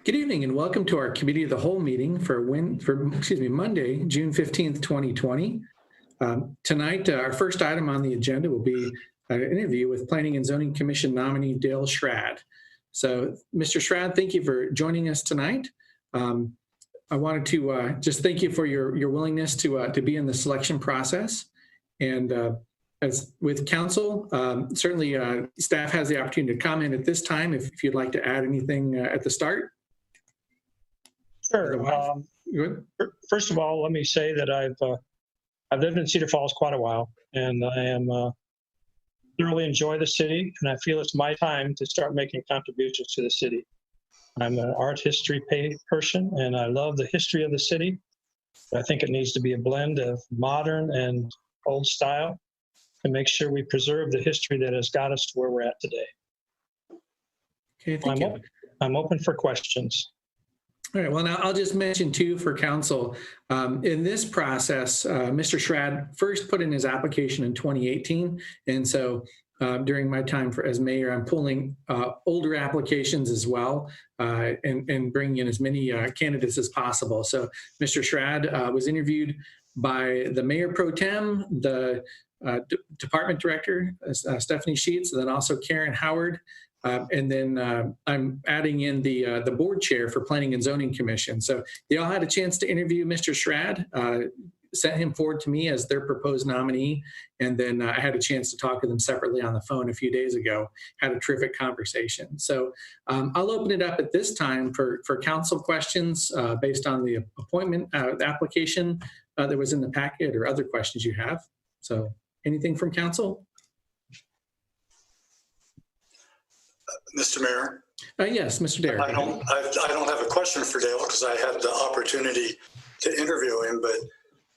Good evening and welcome to our Committee of the Whole meeting for Monday, June 15th, 2020. Tonight, our first item on the agenda will be an interview with Planning and Zoning Commission nominee Dale Schrad. So, Mr. Schrad, thank you for joining us tonight. I wanted to just thank you for your willingness to be in the selection process. And as with council, certainly staff has the opportunity to comment at this time if you'd like to add anything at the start. Sure. First of all, let me say that I've lived in Cedar Falls quite a while, and I am thoroughly enjoy the city, and I feel it's my time to start making contributions to the city. I'm an art history person, and I love the history of the city. I think it needs to be a blend of modern and old style to make sure we preserve the history that has got us to where we're at today. Okay, thank you. I'm open for questions. All right, well, now I'll just mention too for council, in this process, Mr. Schrad first put in his application in 2018. And so during my time as mayor, I'm pulling older applications as well and bringing in as many candidates as possible. So Mr. Schrad was interviewed by the mayor pro tem, the department director, Stephanie Sheets, and then also Karen Howard. And then I'm adding in the board chair for Planning and Zoning Commission. So they all had a chance to interview Mr. Schrad, sent him forward to me as their proposed nominee. And then I had a chance to talk to them separately on the phone a few days ago, had a terrific conversation. So I'll open it up at this time for council questions based on the appointment, the application that was in the packet or other questions you have. So anything from council? Mr. Mayor? Yes, Mr. Derrick. I don't have a question for Dale because I had the opportunity to interview him, but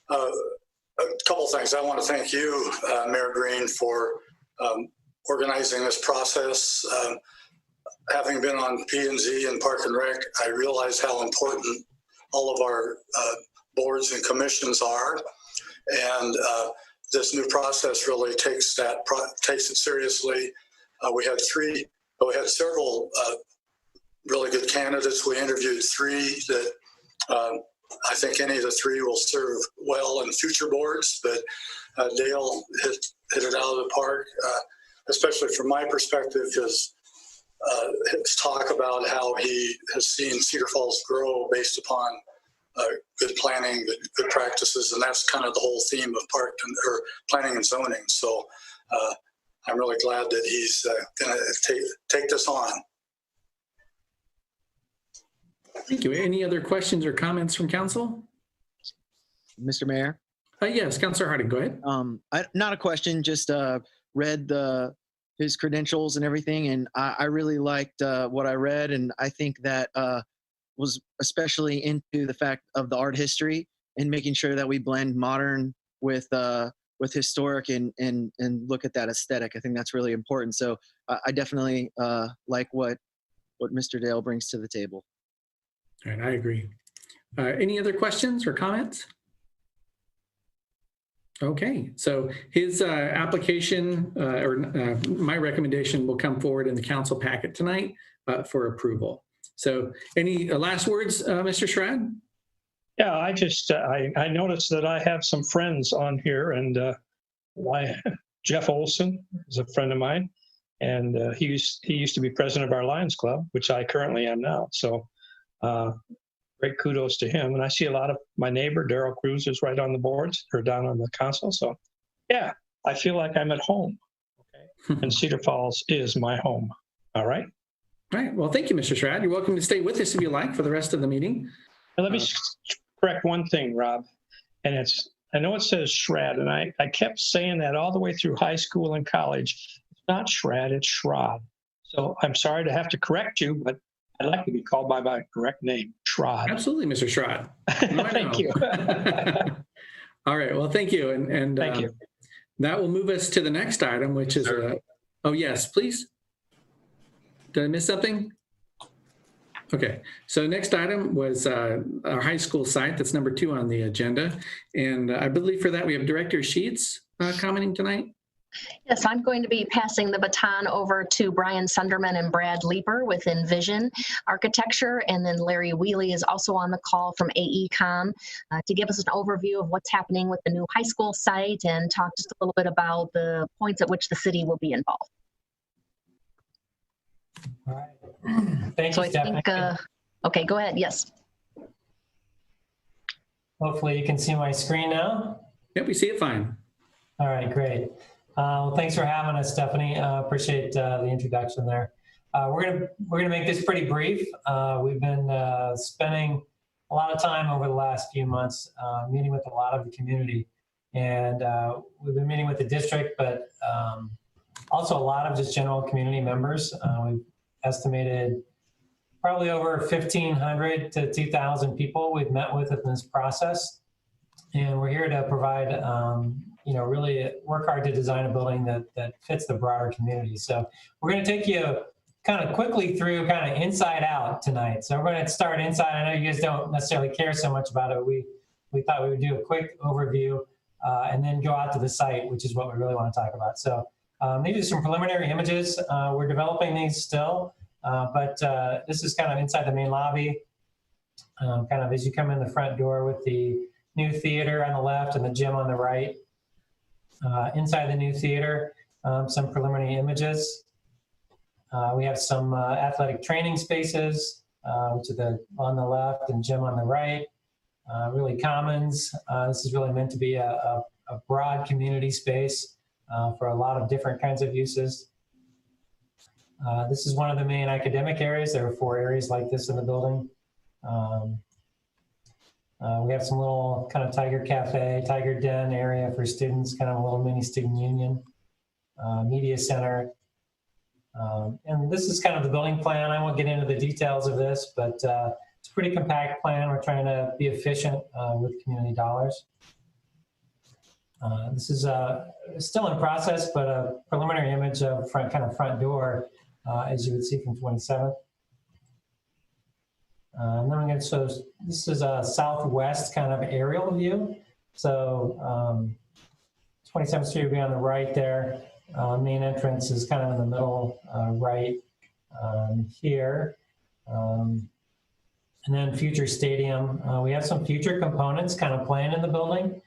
a couple things. I want to thank you, Mayor Green, for organizing this process. Having been on P&Z and Park and Rec, I realize how important all of our boards and commissions are. And this new process really takes it seriously. We had several really good candidates. We interviewed three that I think any of the three will serve well in future boards, but Dale hit it out of the park, especially from my perspective, his talk about how he has seen Cedar Falls grow based upon good planning, good practices, and that's kind of the whole theme of planning and zoning. So I'm really glad that he's going to take this on. Thank you. Any other questions or comments from council? Mr. Mayor? Yes, Councilor Harding, go ahead. Not a question, just read his credentials and everything, and I really liked what I read, and I think that was especially into the fact of the art history and making sure that we blend modern with historic and look at that aesthetic. I think that's really important. So I definitely like what Mr. Dale brings to the table. All right, I agree. Any other questions or comments? Okay, so his application my recommendation will come forward in the council packet tonight for approval. So any last words, Mr. Schrad? Yeah, I noticed that I have some friends on here, and Jeff Olson is a friend of mine, and he used to be president of our Lions Club, which I currently am now. So great kudos to him. And I see a lot of my neighbor, Daryl Cruz, is right on the boards or down on the council. So yeah, I feel like I'm at home. Okay, and Cedar Falls is my home. All right. All right. Well, thank you, Mr. Schrad. You're welcome to stay with us if you like for the rest of the meeting. And let me correct one thing, Rob, and I know it says Schrad, and I kept saying that all the way through high school and college. It's not Schrad, it's Schrad. So I'm sorry to have to correct you, but I'd like to be called by my correct name, Schrad. Absolutely, Mr. Schrad. Thank you. All right, well, thank you. And thank you. That will move us to the next item, which is, oh yes, please. Did I miss something? Okay, so next item was our high school site. That's number 2 on the agenda. And I believe for that we have Director Sheets commenting tonight. Yes, I'm going to be passing the baton over to Brian Sunderman and Brad Leeper with Envision Architecture, and then Larry Wheely is also on the call from AECom to give us an overview of what's happening with the new high school site and talk just a little bit about the points at which the city will be involved. All right. Thank So you, I Stephanie. think, okay, go ahead. Yes. Hopefully you can see my screen now. Yep, we see it fine. All right, great. Well, thanks for having us, Stephanie. Appreciate the introduction there. We're gonna make this pretty brief. We've been spending a lot of time over the last few months meeting with a lot of the community, and we've been meeting with the district, but also a lot of just general community members. We've estimated probably over 1,500 to 2,000 people we've met with in this process, and we're here to provide really work hard to design a building that fits the broader community. So we're going to take you kind of quickly through kind of inside out tonight. So we're going to start inside. I know you guys don't necessarily care so much about it. We thought we would do a quick overview and then go out to the site, which is what we really want to talk about. So these are some preliminary images. We're developing these still, but this is kind of inside the main lobby, kind of as you come in the front door with the new theater on the left and the gym on the right. Inside the new theater, some preliminary images. We have some athletic training spaces, which are on the left and gym on the right. Really commons. This is really meant to be a broad community space for a lot of different kinds of uses. This is one of the main academic areas. There are 4 areas like this in the building. We have some little kind of Tiger Cafe, Tiger Den area for students, kind of a little mini student union, media center. And this is kind of the building plan. I won't get into the details of this, but it's a pretty compact plan. We're trying to be efficient with community dollars. This is still in process, but a preliminary image of front door, as you would see from 27th. And then I'm going to show, this is a southwest kind of aerial view. So 27th Street will be on the right there. Main entrance is kind of in the middle right here. And then future stadium. We have some future components kind of planned in the building,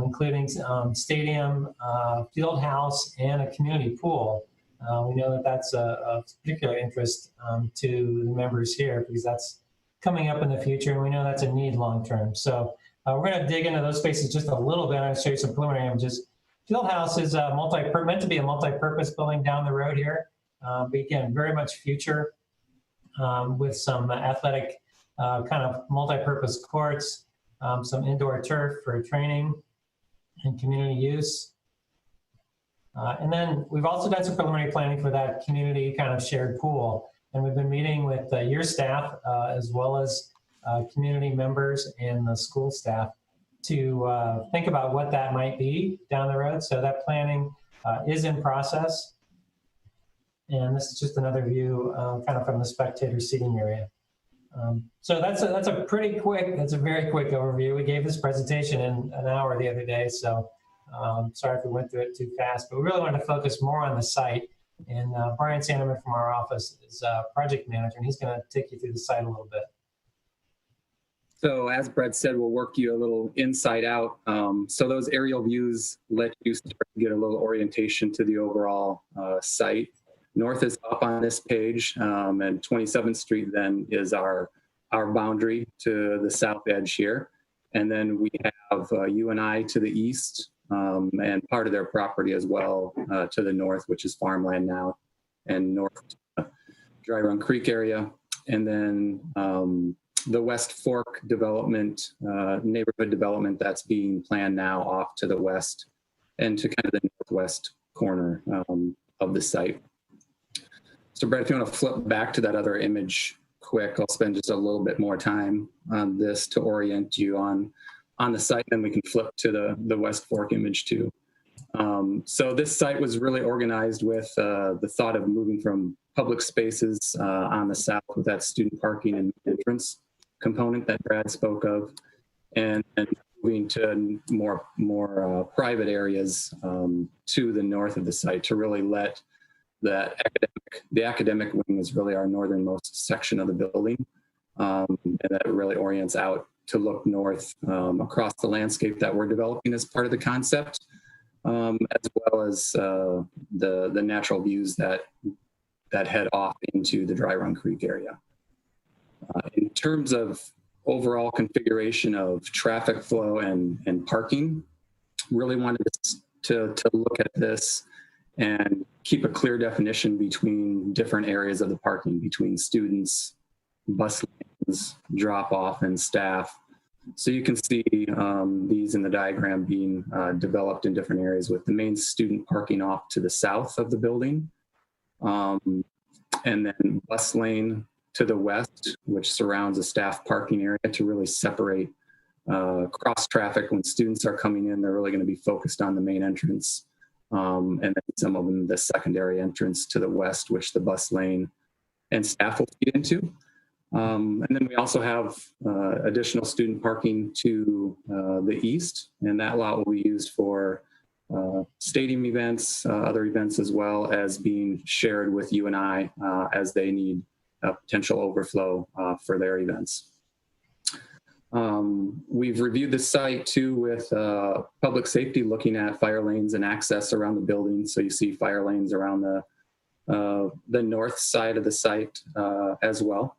including stadium, field house, and a community pool. We know that that's of particular interest to the members here because that's coming up in the future, and we know that's a need long term. So we're going to dig into those spaces just a little bit. I'll show you some preliminary images. Field house is meant to be a multi-purpose building down the road here, but again, very much future with some athletic kind of multi-purpose courts, some indoor turf for training and community use. And then we've also done some preliminary planning for that community kind of shared pool. And we've been meeting with your staff as well as community members and the school staff to think about what that might be down the road. So that planning is in process. And this is just another view kind of from the spectator seating area. So that's a very quick overview. We gave this presentation in an hour the other day, so sorry if we went through it too fast, but we really wanted to focus more on the site. And Brian Sandeman from our office is project manager, and he's going to take you through the site a little bit. So as Brett said, we'll work you a little inside out. So those aerial views let you start to get a little orientation to the overall site. North is up on this page, and 27th Street then is our boundary to the south edge here. And then we have UNI to the east, and part of their property as well to the north, which is farmland now, and north to Dry Run Creek area. And then the West Fork development, neighborhood development that's being planned now off to the west and to kind of the northwest corner of the site. So Brett, if you want to flip back to that other image quick, I'll spend just a little bit more time on this to orient you on the site, then we can flip to the West Fork image too. So this site was really organized with the thought of moving from public spaces on the south with that student parking and entrance component that Brad spoke of, and moving to more private areas to the north of the site to really let the academic wing is really our northernmost section of the building. And that really orients out to look north across the landscape that we're developing as part of the concept, as well as the natural views that head off into the Dry Run Creek area. In terms of overall configuration of traffic flow and parking, really wanted to look at this and keep a clear definition between different areas of the parking, between students, bus lanes, drop off, and staff. So you can see these in the diagram being developed in different areas, with the main student parking off to the south of the building. And then bus lane to the west, which surrounds a staff parking area to really separate cross traffic. When students are coming in, they're really going to be focused on the main entrance. And then some of them, the secondary entrance to the west, which the bus lane and staff will feed into. And then we also have additional student parking to the east, and that lot will be used for stadium events, other events, as well as being shared with UNI as they need a potential overflow for their events. We've reviewed the site too with public safety, looking at fire lanes and access around the building. So you see fire lanes around the north side of the site as well.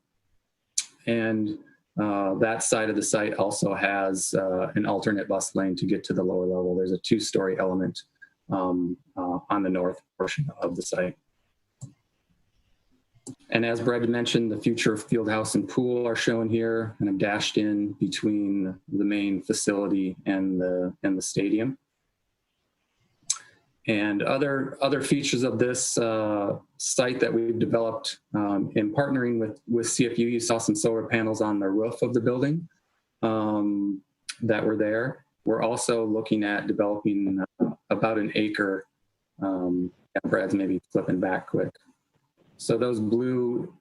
And that side of the site also has an alternate bus lane to get to the lower level. There's a 2-story element on the north portion of the site. And as Brad mentioned, the future field house and pool are shown here, and I'm dashed in between the main facility and the stadium. And other features of this site that we've developed in partnering with CFU, you saw some solar panels on the roof of the building that were there. We're also looking at developing about an acre. Brad's maybe flipping back quick. So those blue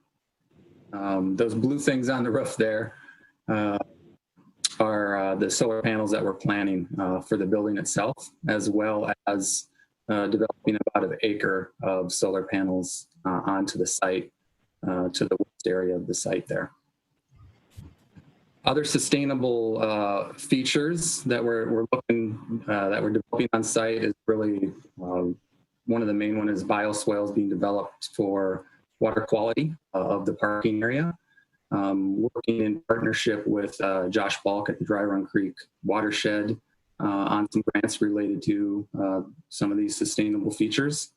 things on the roof there are the solar panels that we're planning for the building itself, as well as developing about an acre of solar panels onto the site, to the west area of the site there. Other sustainable features that we're developing on site is really one of the main one is bioswales being developed for water quality of the parking area. Working in partnership with Josh Balk at the Dry Run Creek Watershed on some grants related to some of these sustainable features.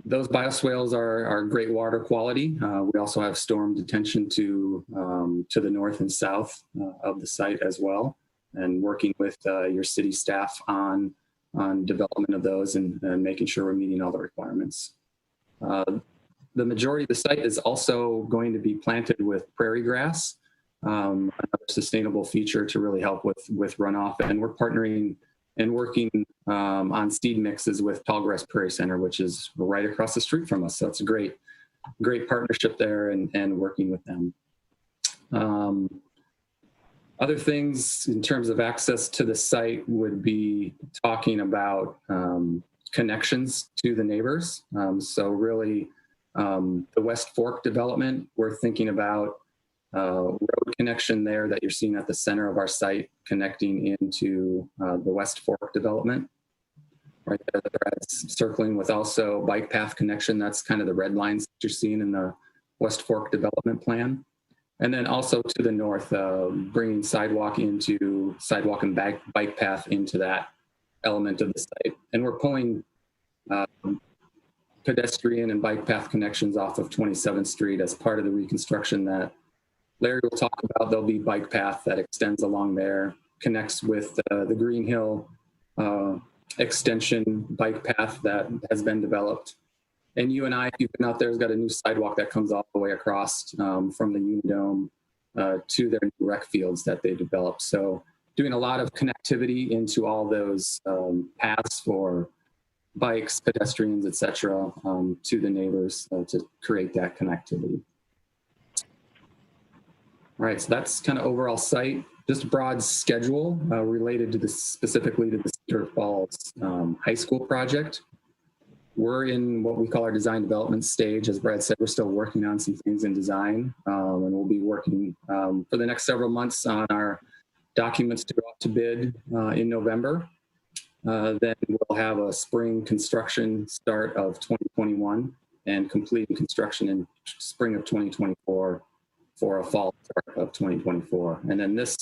Those bioswales are great water quality. We also have storm detention to the north and south of the site as well, and working with your city staff on development of those and making sure we're meeting all the requirements. The majority of the site is also going to be planted with prairie grass, another sustainable feature to really help with runoff. And we're partnering and working on seed mixes with Tallgrass Prairie Center, which is right across the street from us. So it's a great partnership there and working with them. Other things in terms of access to the site would be talking about connections to the neighbors. So really the West Fork development, we're thinking about road connection there that you're seeing at the center of our site, connecting into the West Fork development. Right there, that's circling with also bike path connection. That's kind of the red lines that you're seeing in the West Fork development plan. And then also to the north, bringing sidewalk and bike path into that element of the site. And we're pulling pedestrian and bike path connections off of 27th Street as part of the reconstruction that Larry will talk about. There'll be bike path that extends along there, connects with the Green Hill extension bike path that has been developed. And UNI, if you've been out there, has got a new sidewalk that comes all the way across from the Unidome to their new rec fields that they developed. So doing a lot of connectivity into all those paths for bikes, pedestrians, et cetera, to the neighbors to create that connectivity. All right, so that's kind of overall site. just broad schedule related to specifically to the Cedar Falls High School project. We're in what we call our design development stage. As Brad said, we're still working on some things in design, and we'll be working for the next several months on our documents to go out to bid in November. Then we'll have a spring construction start of 2021 and completing construction in spring of 2024 for a fall start of 2024. And then this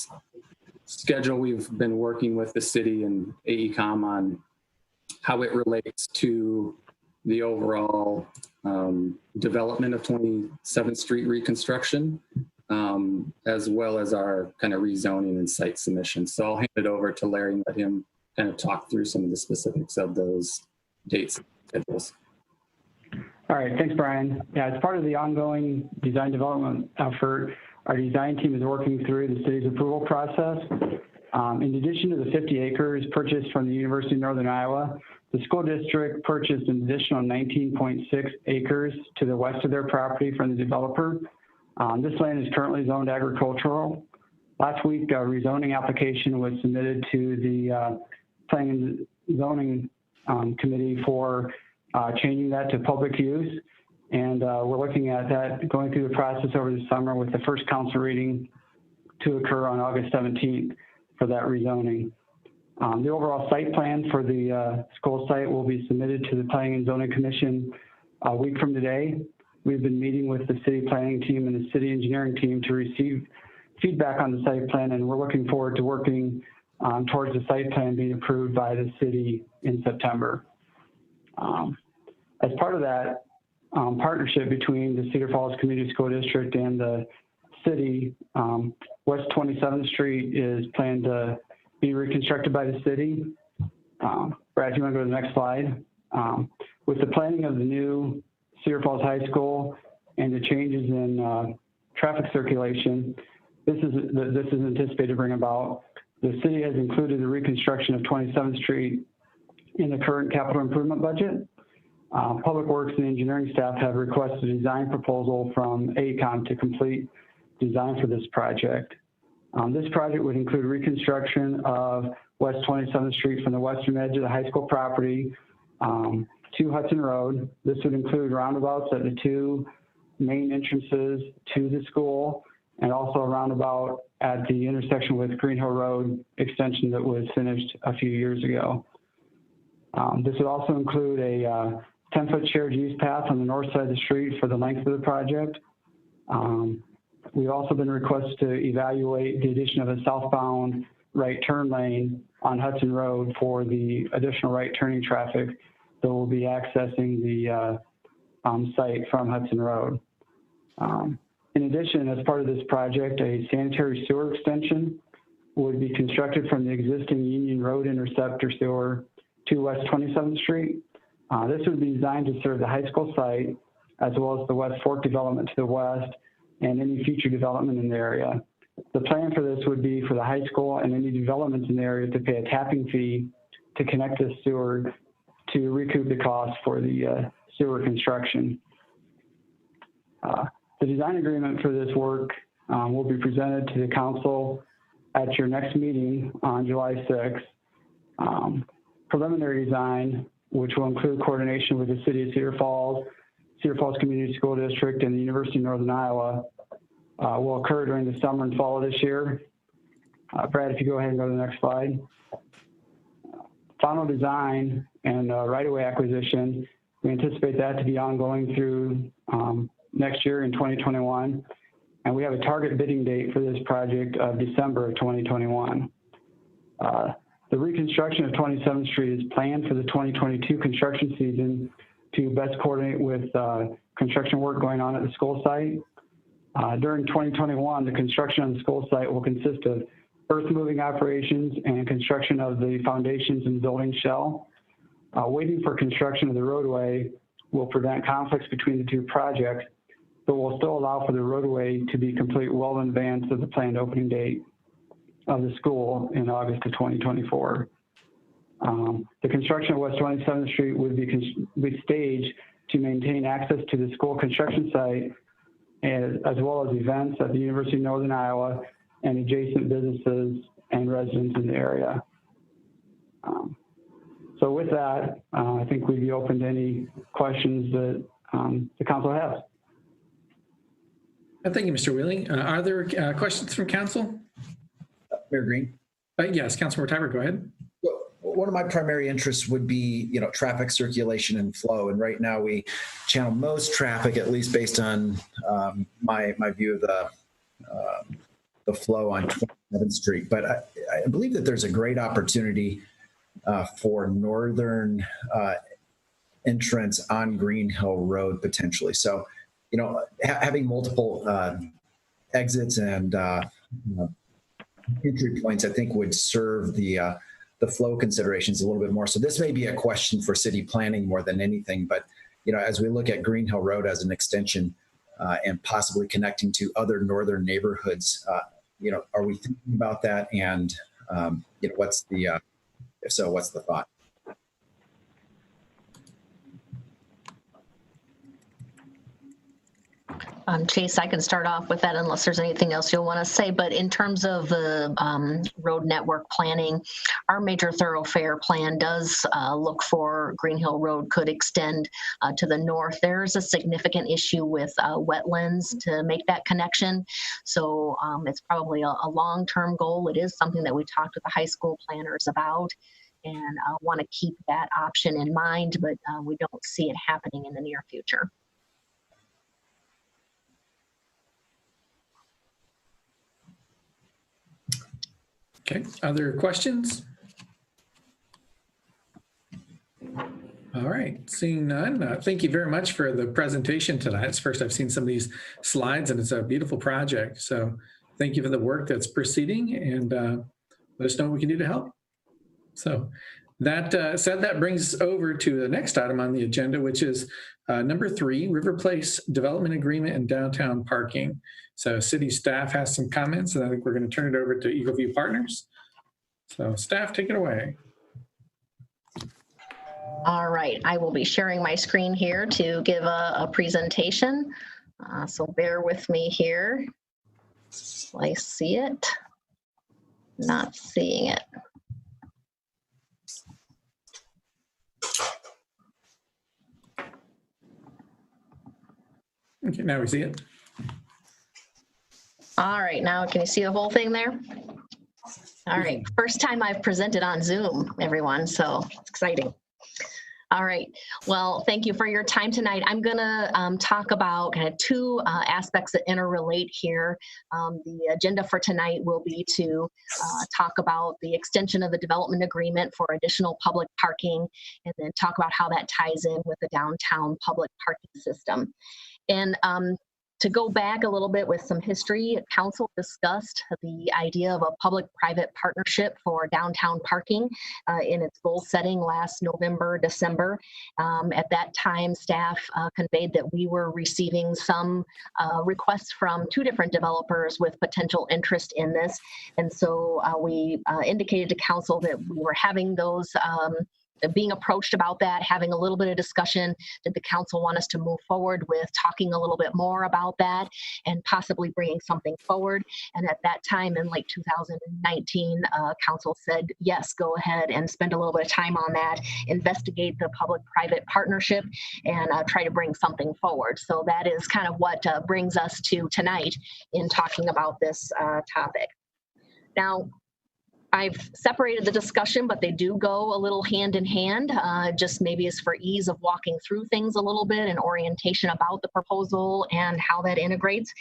schedule, we've been working with the city and AECom on how it relates to the overall development of 27th Street reconstruction, as well as our kind of rezoning and site submission. So I'll hand it over to Larry and let him kind of talk through some of the specifics of those dates and schedules. All right, thanks, Brian. Yeah, as part of the ongoing design development effort, our design team is working through the city's approval process. In addition to the 50 acres purchased from the University of Northern Iowa, the school district purchased an additional 19.6 acres to the west of their property from the developer. This land is currently zoned agricultural. Last week, a rezoning application was submitted to the Planning and Zoning Committee for changing that to public use. And we're looking at that going through the process over the summer with the first council reading to occur on August 17th for that rezoning. The overall site plan for the school site will be submitted to the Planning and Zoning Commission a week from today. We've been meeting with the city planning team and the city engineering team to receive feedback on the site plan, and we're looking forward to working towards the site plan being approved by the city in September. As part of that partnership between the Cedar Falls Community School District and the city, West 27th Street is planned to be reconstructed by the city. Brad, you want to go to the next slide? With the planning of the new Cedar Falls High School and the changes in traffic circulation, this is anticipated to bring about. The city has included the reconstruction of 27th Street in the current capital improvement budget. Public Works and engineering staff have requested a design proposal from AECom to complete design for this project. This project would include reconstruction of West 27th Street from the western edge of the high school property to Hudson Road. This would include roundabouts at the two main entrances to the school, and also a roundabout at the intersection with Green Hill Road extension that was finished a few years ago. This would also include a 10-foot shared use path on the north side of the street for the length of the project. We've also been requested to evaluate the addition of a southbound right turn lane on Hudson Road for the additional right turning traffic that will be accessing the site from Hudson Road. In addition, as part of this project, a sanitary sewer extension would be constructed from the existing Union Road interceptor sewer to West 27th Street. This would be designed to serve the high school site, as well as the West Fork development to the west and any future development in the area. The plan for this would be for the high school and any developments in the area to pay a tapping fee to connect this sewer to recoup the cost for the sewer construction. The design agreement for this work will be presented to the council at your next meeting on July 6th. Preliminary design, which will include coordination with the City of Cedar Falls Community School District, and the University of Northern Iowa, will occur during the summer and fall of this year. Brad, if you go ahead and go to the next slide. Final design and right-of-way acquisition, we anticipate that to be ongoing through next year in 2021. And we have a target bidding date for this project of December of 2021. The reconstruction of 27th Street is planned for the 2022 construction season to best coordinate with construction work going on at the school site. During 2021, the construction on the school site will consist of earth moving operations and construction of the foundations and building shell. Waiting for construction of the roadway will prevent conflicts between the two projects, but will still allow for the roadway to be complete well in advance of the planned opening date of the school in August of 2024. The construction of West 27th Street would be staged to maintain access to the school construction site, as well as events at the University of Northern Iowa and adjacent businesses and residents in the area. So with that, I think we'd be open to any questions that the council has. Thank you, Mr. Wheeling. Are there questions from council? Mayor Green. Yes, Councilmember Tiber, go ahead. One of my primary interests would be, traffic circulation and flow. And right now we channel most traffic, at least based on my view of the flow on 27th Street. But I believe that there's a great opportunity for northern entrance on Green Hill Road potentially. So, having multiple exits and entry points, I think would serve the flow considerations a little bit more. So this may be a question for city planning more than anything, but as we look at Green Hill Road as an extension and possibly connecting to other northern neighborhoods, are we thinking about that? And what's the if so, what's the thought? Chase, I can start off with that unless there's anything else you'll want to say. But in terms of the road network planning, our major thoroughfare plan does look for Green Hill Road could extend to the north. There's a significant issue with wetlands to make that connection. So it's probably a long-term goal. It is something that we talked with the high school planners about and want to keep that option in mind, but we don't see it happening in the near future. Okay, other questions? All right, seeing none, thank you very much for the presentation tonight. It's first I've seen some of these slides and it's a beautiful project. So thank you for the work that's proceeding and let us know what we can do to help. So that said, that brings us over to the next item on the agenda, which is number 3, River Place Development Agreement and Downtown Parking. So city staff has some comments, and I think we're going to turn it over to Eagle View Partners. So staff, take it away. All right, I will be sharing my screen here to give a presentation. So bear with me here. I see it, not seeing it. Okay, now we see it. All right, now can you see the whole thing there? All right, first time I've presented on Zoom, everyone, so it's exciting. All right, well, thank you for your time tonight. I'm gonna talk about kind of 2 aspects that interrelate here. The agenda for tonight will be to talk about the extension of the development agreement for additional public parking, and then talk about how that ties in with the downtown public parking system. And to go back a little bit with some history, council discussed the idea of a public-private partnership for downtown parking in its goal setting last November, December. At that time, staff conveyed that we were receiving some requests from 2 different developers with potential interest in this. And so we indicated to council that we were having those being approached about that, having a little bit of discussion. Did the council want us to move forward with talking a little bit more about that and possibly bringing something forward? And at that time in late 2019, council said, yes, go ahead and spend a little bit of time on that, investigate the public-private partnership and try to bring something forward. So that is kind of what brings us to tonight in talking about this topic. Now, I've separated the discussion, but they do go a little hand in hand, just maybe as for ease of walking through things a little bit and orientation about the proposal and how that integrates.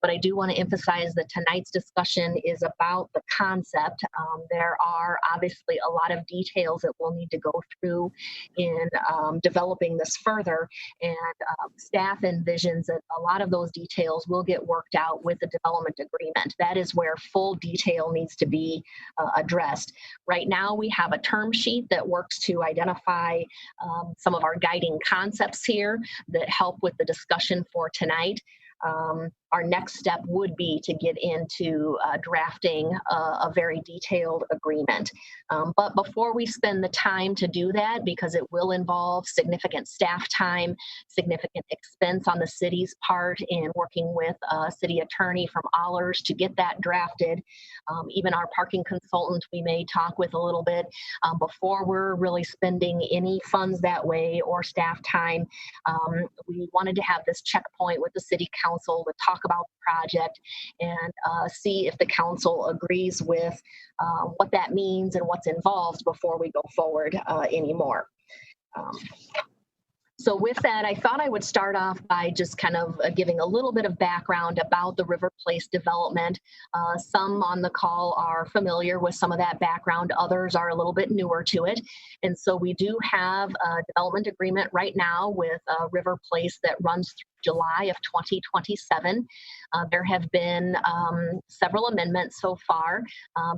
But I do want to emphasize that tonight's discussion is about the concept. There are obviously a lot of details that we'll need to go through in developing this further, and staff envisions that a lot of those details will get worked out with the development agreement. That is where full detail needs to be addressed. Right now, we have a term sheet that works to identify some of our guiding concepts here that help with the discussion for tonight. our next step would be to get into drafting a very detailed agreement. But before we spend the time to do that, because it will involve significant staff time, significant expense on the city's part in working with a city attorney from Allers to get that drafted, even our parking consultant we may talk with a little bit, before we're really spending any funds that way or staff time, we wanted to have this checkpoint with the city council to talk about the project and see if the council agrees with what that means and what's involved before we go forward anymore. So with that, I thought I would start off by just kind of giving a little bit of background about the River Place development. Some on the call are familiar with some of that background. Others are a little bit newer to it. And so we do have a development agreement right now with River Place that runs through July of 2027. There have been several amendments so far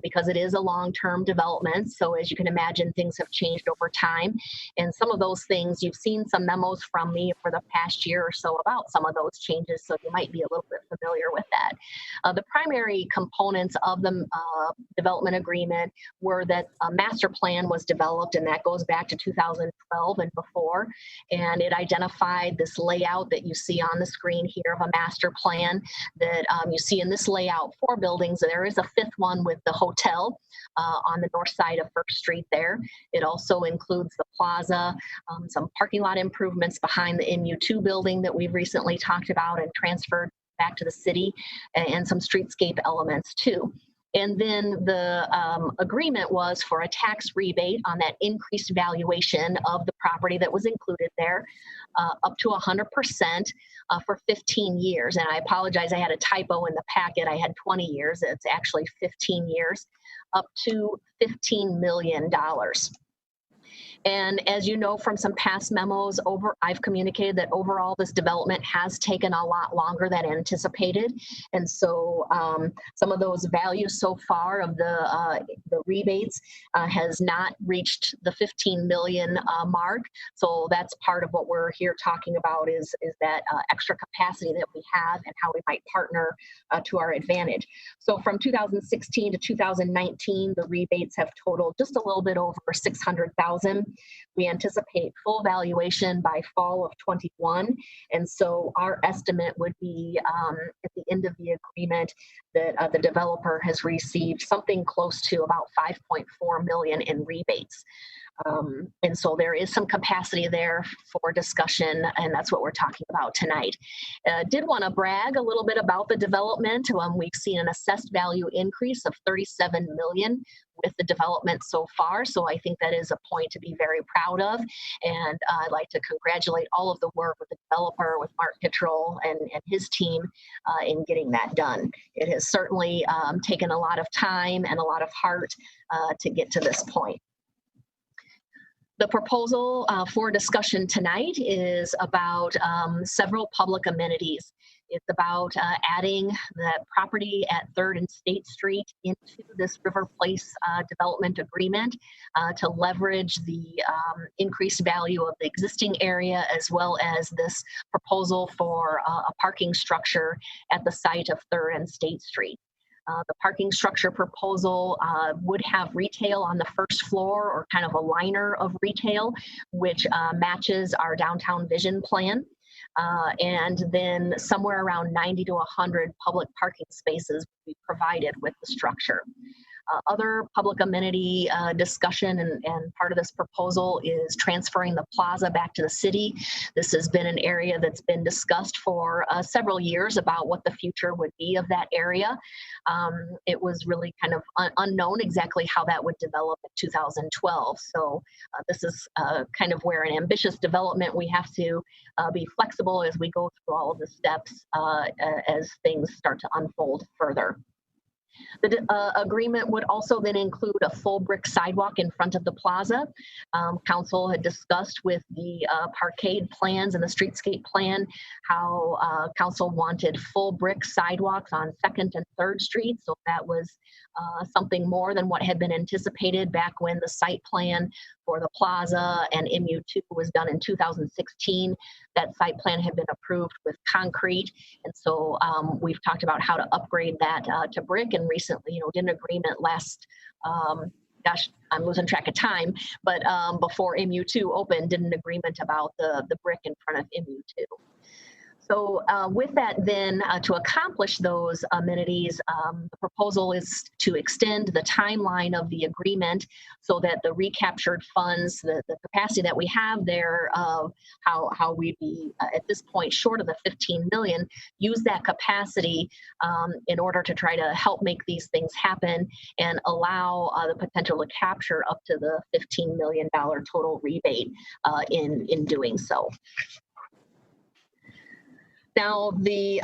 because it is a long-term development. So as you can imagine, things have changed over time. And some of those things, you've seen some memos from me for the past year or so about some of those changes. So you might be a little bit familiar with that. The primary components of the development agreement were that a master plan was developed, and that goes back to 2012 and before. And it identified this layout that you see on the screen here of a master plan that you see in this layout, 4 buildings. There is a 5th one with the hotel on the north side of First Street there. It also includes the plaza, some parking lot improvements behind the NU2 building that we've recently talked about and transferred back to the city, and some streetscape elements too. And then the agreement was for a tax rebate on that increased valuation of the property that was included there, up to 100% for 15 years. And I apologize, I had a typo in the packet. I had 20 years. It's actually 15 years, up to $15 million. And as you know from some past memos, I've communicated that overall this development has taken a lot longer than anticipated. And so some of those values so far of the rebates has not reached the 15 million mark. So that's part of what we're here talking about is that extra capacity that we have and how we might partner to our advantage. So from 2016 to 2019, the rebates have totaled just a little bit over 600,000. We anticipate full valuation by fall of 21. And so our estimate would be at the end of the agreement that the developer has received something close to about 5.4 million in rebates. And so there is some capacity there for discussion, and that's what we're talking about tonight. Did want to brag a little bit about the development. We've seen an assessed value increase of 37 million with the development so far. So I think that is a point to be very proud of. And I'd like to congratulate all of the work with the developer, with Mark Kittrell and his team in getting that done. It has certainly taken a lot of time and a lot of heart to get to this point. The proposal for discussion tonight is about several public amenities. It's about adding the property at 3rd and State Street into this River Place development agreement to leverage the increased value of the existing area, as well as this proposal for a parking structure at the site of 3rd and State Street. The parking structure proposal would have retail on the first floor, or kind of a liner of retail, which matches our downtown vision plan. And then somewhere around 90 to 100 public parking spaces will be provided with the structure. Other public amenity discussion and part of this proposal is transferring the plaza back to the city. This has been an area that's been discussed for several years about what the future would be of that area. It was really kind of unknown exactly how that would develop in 2012. So this is kind of where an ambitious development, we have to be flexible as we go through all of the steps as things start to unfold further. The agreement would also then include a full brick sidewalk in front of the plaza. Council had discussed with the parkade plans and the streetscape plan how council wanted full brick sidewalks on 2nd and 3rd Street. So that was something more than what had been anticipated back when the site plan for the plaza, and MU2 was done in 2016. That site plan had been approved with concrete. And so we've talked about how to upgrade that to brick, and recently, did an agreement last, gosh, I'm losing track of time, but before MU2 opened, did an agreement about the brick in front of MU2. So with that then, to accomplish those amenities, the proposal is to extend the timeline of the agreement so that the recaptured funds, the capacity that we have there, how we'd be at this point short of the 15 million, use that capacity in order to try to help make these things happen and allow the potential to capture up to the $15 million total rebate in doing so. Now, the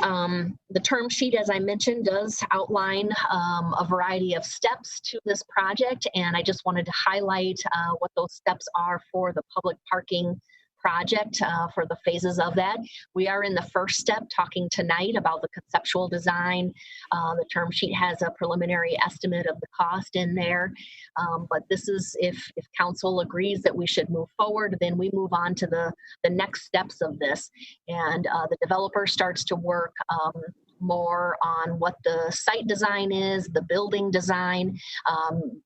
term sheet, as I mentioned, does outline a variety of steps to this project, and I just wanted to highlight what those steps are for the public parking project for the phases of that. We are in the first step talking tonight about the conceptual design. The term sheet has a preliminary estimate of the cost in there, but this is if council agrees that we should move forward, then we move on to the next steps of this, and the developer starts to work more on what the site design is, the building design,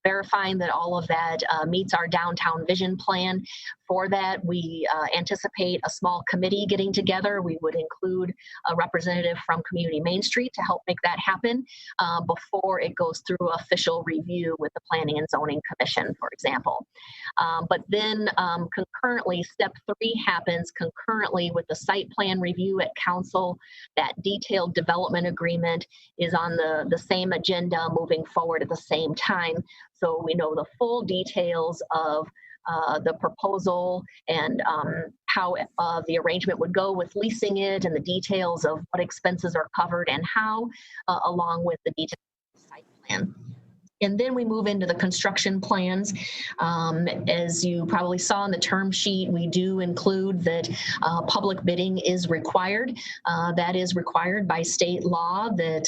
verifying that all of that meets our downtown vision plan. For that, we anticipate a small committee getting together. We would include a representative from Community Main Street to help make that happen before it goes through official review with the Planning and Zoning Commission, for example. But then concurrently, step 3 happens concurrently with the site plan review at council. That detailed development agreement is on the same agenda moving forward at the same time. So we know the full details of the proposal and how the arrangement would go with leasing it, and the details of what expenses are covered and how, along with the detailed site plan. And then we move into the construction plans. As you probably saw in the term sheet, we do include that public bidding is required. That is required by state law, that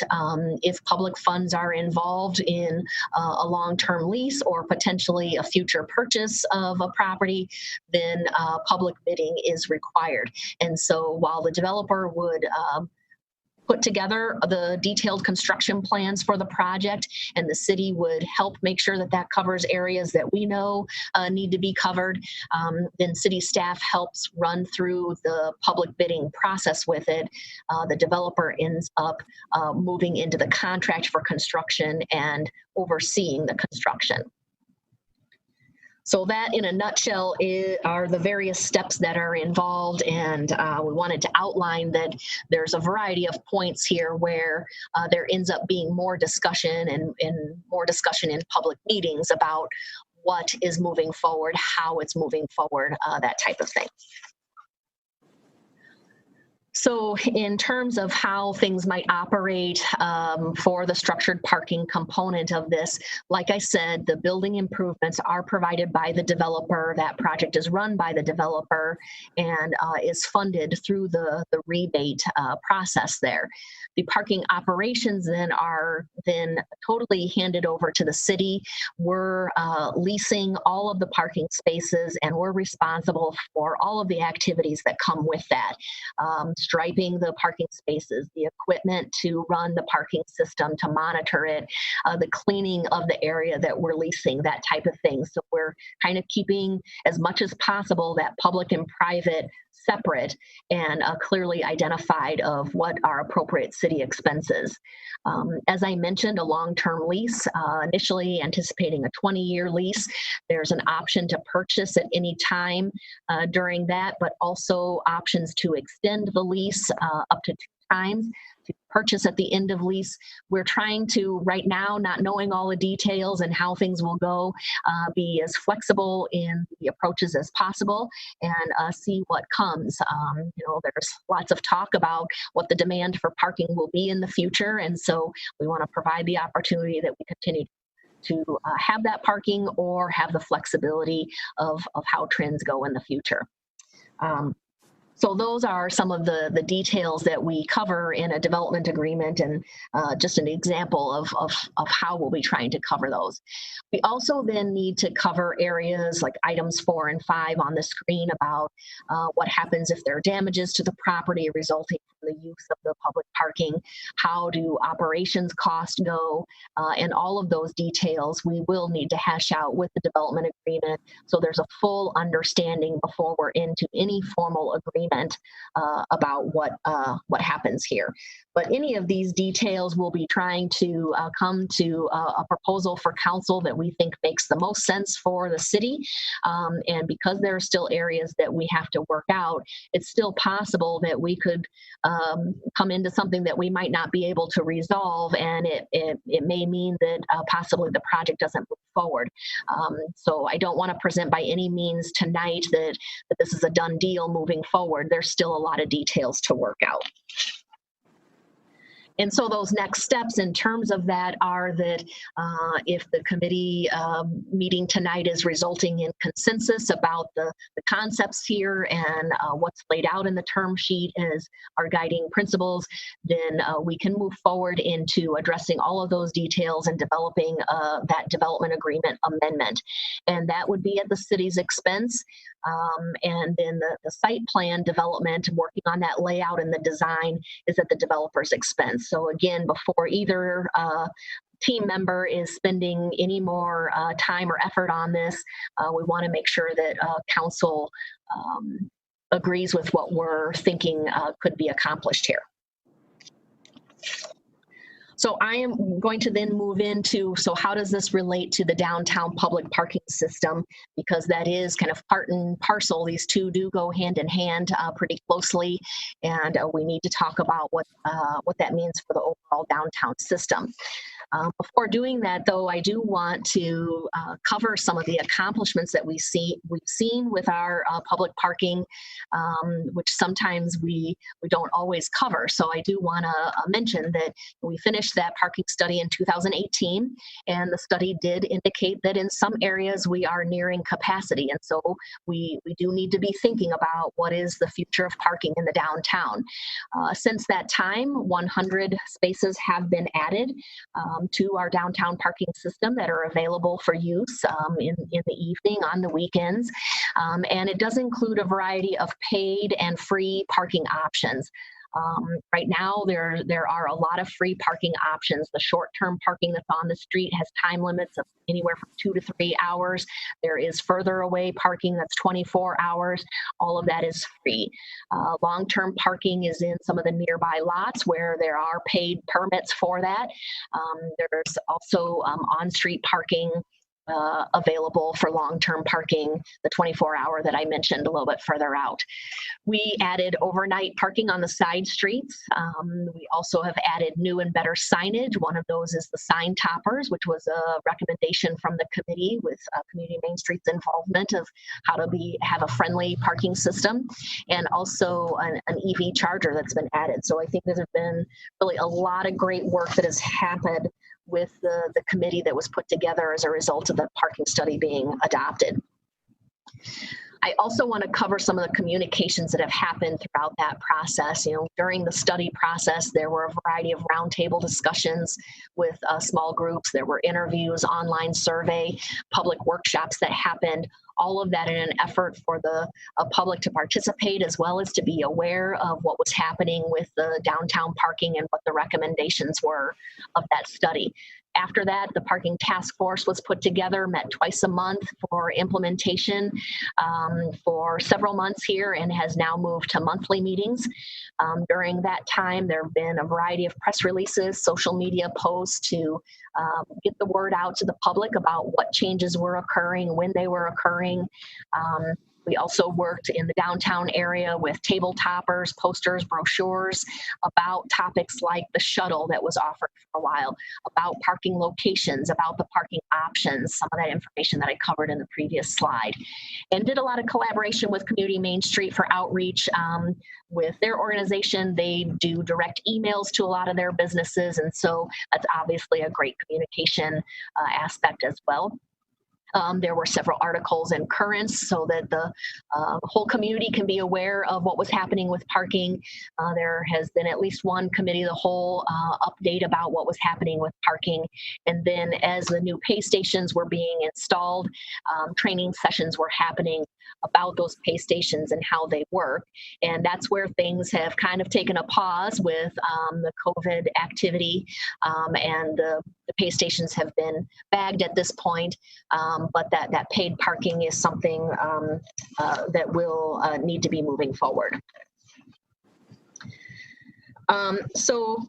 if public funds are involved in a long-term lease or potentially a future purchase of a property, then public bidding is required. And so while the developer would put together the detailed construction plans for the project, and the city would help make sure that that covers areas that we know need to be covered. Then city staff helps run through the public bidding process with it. The developer ends up moving into the contract for construction and overseeing the construction. So that, in a nutshell, are the various steps that are involved, and we wanted to outline that there's a variety of points here where there ends up being more discussion and more discussion in public meetings about what is moving forward, how it's moving forward, that type of thing. So in terms of how things might operate for the structured parking component of this, like I said, the building improvements are provided by the developer. That project is run by the developer and is funded through the rebate process there. The parking operations then are totally handed over to the city. We're leasing all of the parking spaces, and we're responsible for all of the activities that come with that. Striping the parking spaces, the equipment to run the parking system, to monitor it, the cleaning of the area that we're leasing, that type of thing. So we're kind of keeping as much as possible that public and private separate and clearly identified of what are appropriate city expenses. As I mentioned, a long-term lease, initially anticipating a 20-year lease. There's an option to purchase at any time during that, but also options to extend the lease up to 2 times, to purchase at the end of lease. We're trying to, right now, not knowing all the details and how things will go, be as flexible in the approaches as possible and see what comes. There's lots of talk about what the demand for parking will be in the future, and so we want to provide the opportunity that we continue to have that parking or have the flexibility of how trends go in the future. So those are some of the details that we cover in a development agreement, and just an example of how we'll be trying to cover those. We also then need to cover areas like items 4 and 5 on the screen about what happens if there are damages to the property resulting from the use of the public parking, how do operations costs go, and all of those details we will need to hash out with the development agreement, so there's a full understanding before we're into any formal agreement about what happens here. But any of these details we'll be trying to come to a proposal for council that we think makes the most sense for the city. And because there are still areas that we have to work out, it's still possible that we could come into something that we might not be able to resolve, and it may mean that possibly the project doesn't move forward. So I don't want to present by any means tonight that this is a done deal moving forward. There's still a lot of details to work out. And so those next steps in terms of that are that if the committee meeting tonight is resulting in consensus about the concepts here and what's laid out in the term sheet as our guiding principles, then we can move forward into addressing all of those details and developing that development agreement amendment. And that would be at the city's expense. And then the site plan development, working on that layout and the design, is at the developer's expense. So again, before either team member is spending any more time or effort on this, we want to make sure that council agrees with what we're thinking could be accomplished here. So I am going to then move into, so how does this relate to the downtown public parking system? Because that is kind of part and parcel. These two do go hand in hand pretty closely, and we need to talk about what that means for the overall downtown system. Before doing that, though, I do want to cover some of the accomplishments that we've seen with our public parking, which sometimes we don't always cover. So I do want to mention that we finished that parking study in 2018, and the study did indicate that in some areas we are nearing capacity, and so we do need to be thinking about what is the future of parking in the downtown. Since that time, 100 spaces have been added to our downtown parking system that are available for use in the evening, on the weekends. And it does include a variety of paid and free parking options. Right now, there are a lot of free parking options. The short-term parking that's on the street has time limits of anywhere from 2 to 3 hours. There is further away parking that's 24 hours. All of that is free. Long-term parking is in some of the nearby lots where there are paid permits for that. There's also on-street parking available for long-term parking, the 24-hour that I mentioned a little bit further out. We added overnight parking on the side streets. We also have added new and better signage. One of those is the sign toppers, which was a recommendation from the committee with Community Main Street's involvement of how to have a friendly parking system, and also an EV charger that's been added. So I think there's been really a lot of great work that has happened with the committee that was put together as a result of the parking study being adopted. I also want to cover some of the communications that have happened throughout that process. During the study process, there were a variety of roundtable discussions with small groups. There were interviews, online survey, public workshops that happened. All of that in an effort for the public to participate, as well as to be aware of what was happening with the downtown parking and what the recommendations were of that study. After that, the parking task force was put together, met twice a month for implementation for several months here, and has now moved to monthly meetings. During that time, there have been a variety of press releases, social media posts to get the word out to the public about what changes were occurring, when they were occurring. We also worked in the downtown area with table toppers, posters, brochures about topics like the shuttle that was offered for a while, about parking locations, about the parking options, some of that information that I covered in the previous slide. And did a lot of collaboration with Community Main Street for outreach with their organization. They do direct emails to a lot of their businesses, and so that's obviously a great communication aspect as well. There were several articles in Currents so that the whole community can be aware of what was happening with parking. There has been at least one committee of the whole update about what was happening with parking. And then as the new pay stations were being installed, training sessions were happening about those pay stations and how they work. And that's where things have kind of taken a pause with the COVID activity, and the pay stations have been bagged at this point. But that paid parking is something that will need to be moving forward. So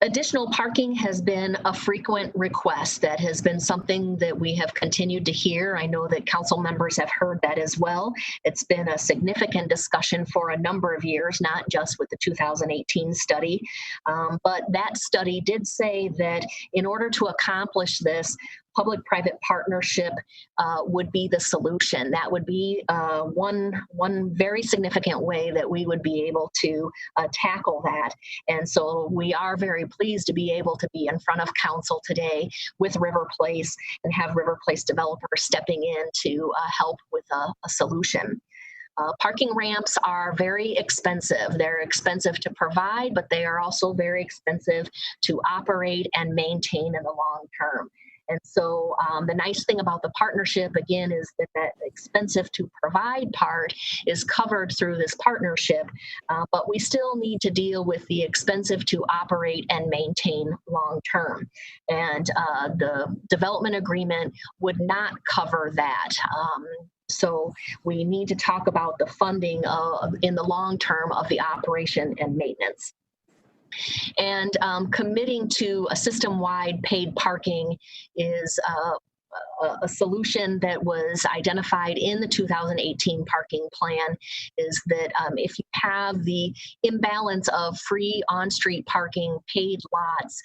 additional parking has been a frequent request. That has been something that we have continued to hear. I know that council members have heard that as well. It's been a significant discussion for a number of years, not just with the 2018 study. But that study did say that in order to accomplish this, public-private partnership would be the solution. That would be one very significant way that we would be able to tackle that. And so we are very pleased to be able to be in front of council today with River Place and have River Place developers stepping in to help with a solution. Parking ramps are very expensive. They're expensive to provide, but they are also very expensive to operate and maintain in the long term. And so the nice thing about the partnership, again, is that that expensive to provide part is covered through this partnership, but we still need to deal with the expensive to operate and maintain long term. And the development agreement would not cover that. So we need to talk about the funding in the long term of the operation and maintenance. And committing to a system-wide paid parking is a solution that was identified in the 2018 parking plan. Is that if you have the imbalance of free on-street parking, paid lots,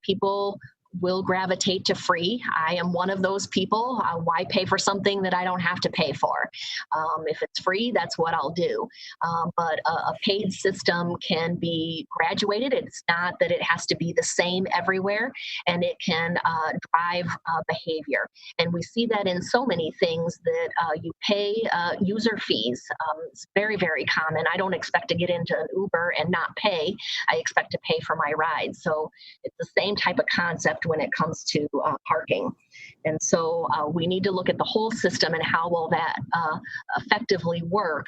people will gravitate to free. I am one of those people. Why pay for something that I don't have to pay for? If it's free, that's what I'll do. But a paid system can be graduated. It's not that it has to be the same everywhere, and it can drive behavior. And we see that in so many things that you pay user fees. It's very, very common. I don't expect to get into an Uber and not pay. I expect to pay for my ride. So it's the same type of concept when it comes to parking. And so we need to look at the whole system and how will that effectively work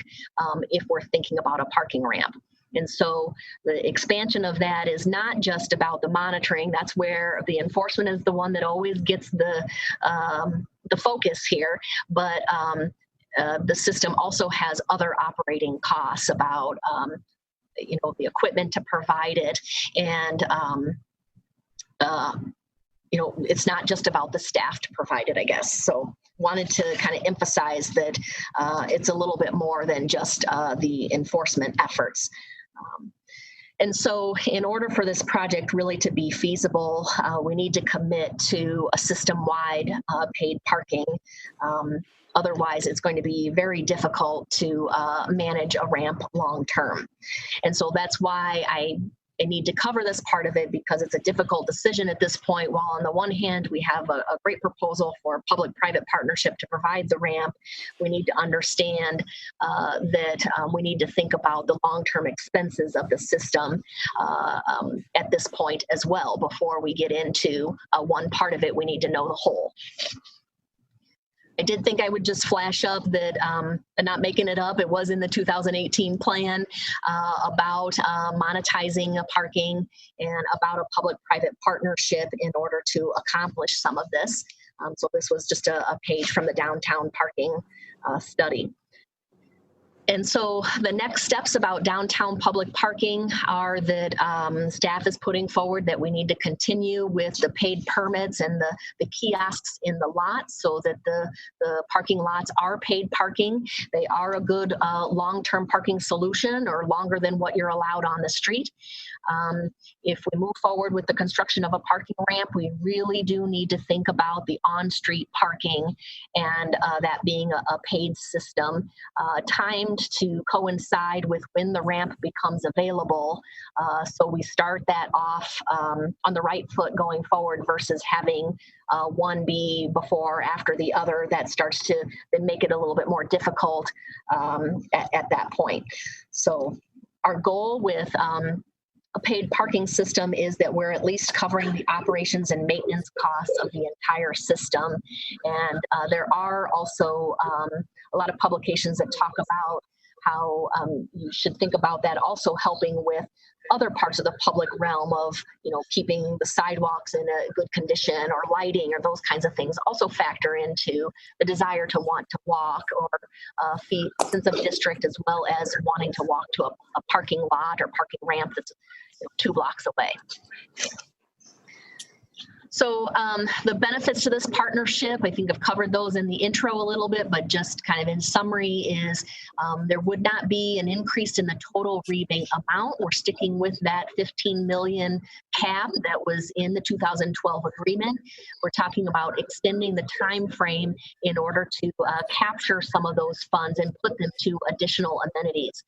if we're thinking about a parking ramp. And so the expansion of that is not just about the monitoring. That's where the enforcement is the one that always gets the focus here. But the system also has other operating costs about the equipment to provide it, and it's not just about the staff to provide it, I guess. So wanted to kind of emphasize that it's a little bit more than just the enforcement efforts. And so in order for this project really to be feasible, we need to commit to a system-wide paid parking. Otherwise, it's going to be very difficult to manage a ramp long-term. And so that's why I need to cover this part of it, because it's a difficult decision at this point. While on the one hand, we have a great proposal for public-private partnership to provide the ramp, we need to understand that we need to think about the long-term expenses of the system at this point as well. Before we get into one part of it, we need to know the whole. I did think I would just flash up that, not making it up, it was in the 2018 plan about monetizing parking and about a public-private partnership in order to accomplish some of this. So this was just a page from the downtown parking study. And so the next steps about downtown public parking are that staff is putting forward that we need to continue with the paid permits and the kiosks in the lots so that the parking lots are paid parking. They are a good long-term parking solution, or longer than what you're allowed on the street. If we move forward with the construction of a parking ramp, we really do need to think about the on-street parking and that being a paid system timed to coincide with when the ramp becomes available. So we start that off on the right foot going forward versus having one be before or after the other. That starts to then make it a little bit more difficult at that point. So our goal with a paid parking system is that we're at least covering the operations and maintenance costs of the entire system. And there are also a lot of publications that talk about how you should think about that also helping with other parts of the public realm of, keeping the sidewalks in a good condition or lighting or those kinds of things also factor into the desire to want to walk or feel a sense of district, as well as wanting to walk to a parking lot or parking ramp that's 2 blocks away. So the benefits to this partnership, I think I've covered those in the intro a little bit, but just kind of in summary is there would not be an increase in the total rebate amount. We're sticking with that 15 million cap that was in the 2012 agreement. We're talking about extending the time frame in order to capture some of those funds and put them to additional amenities.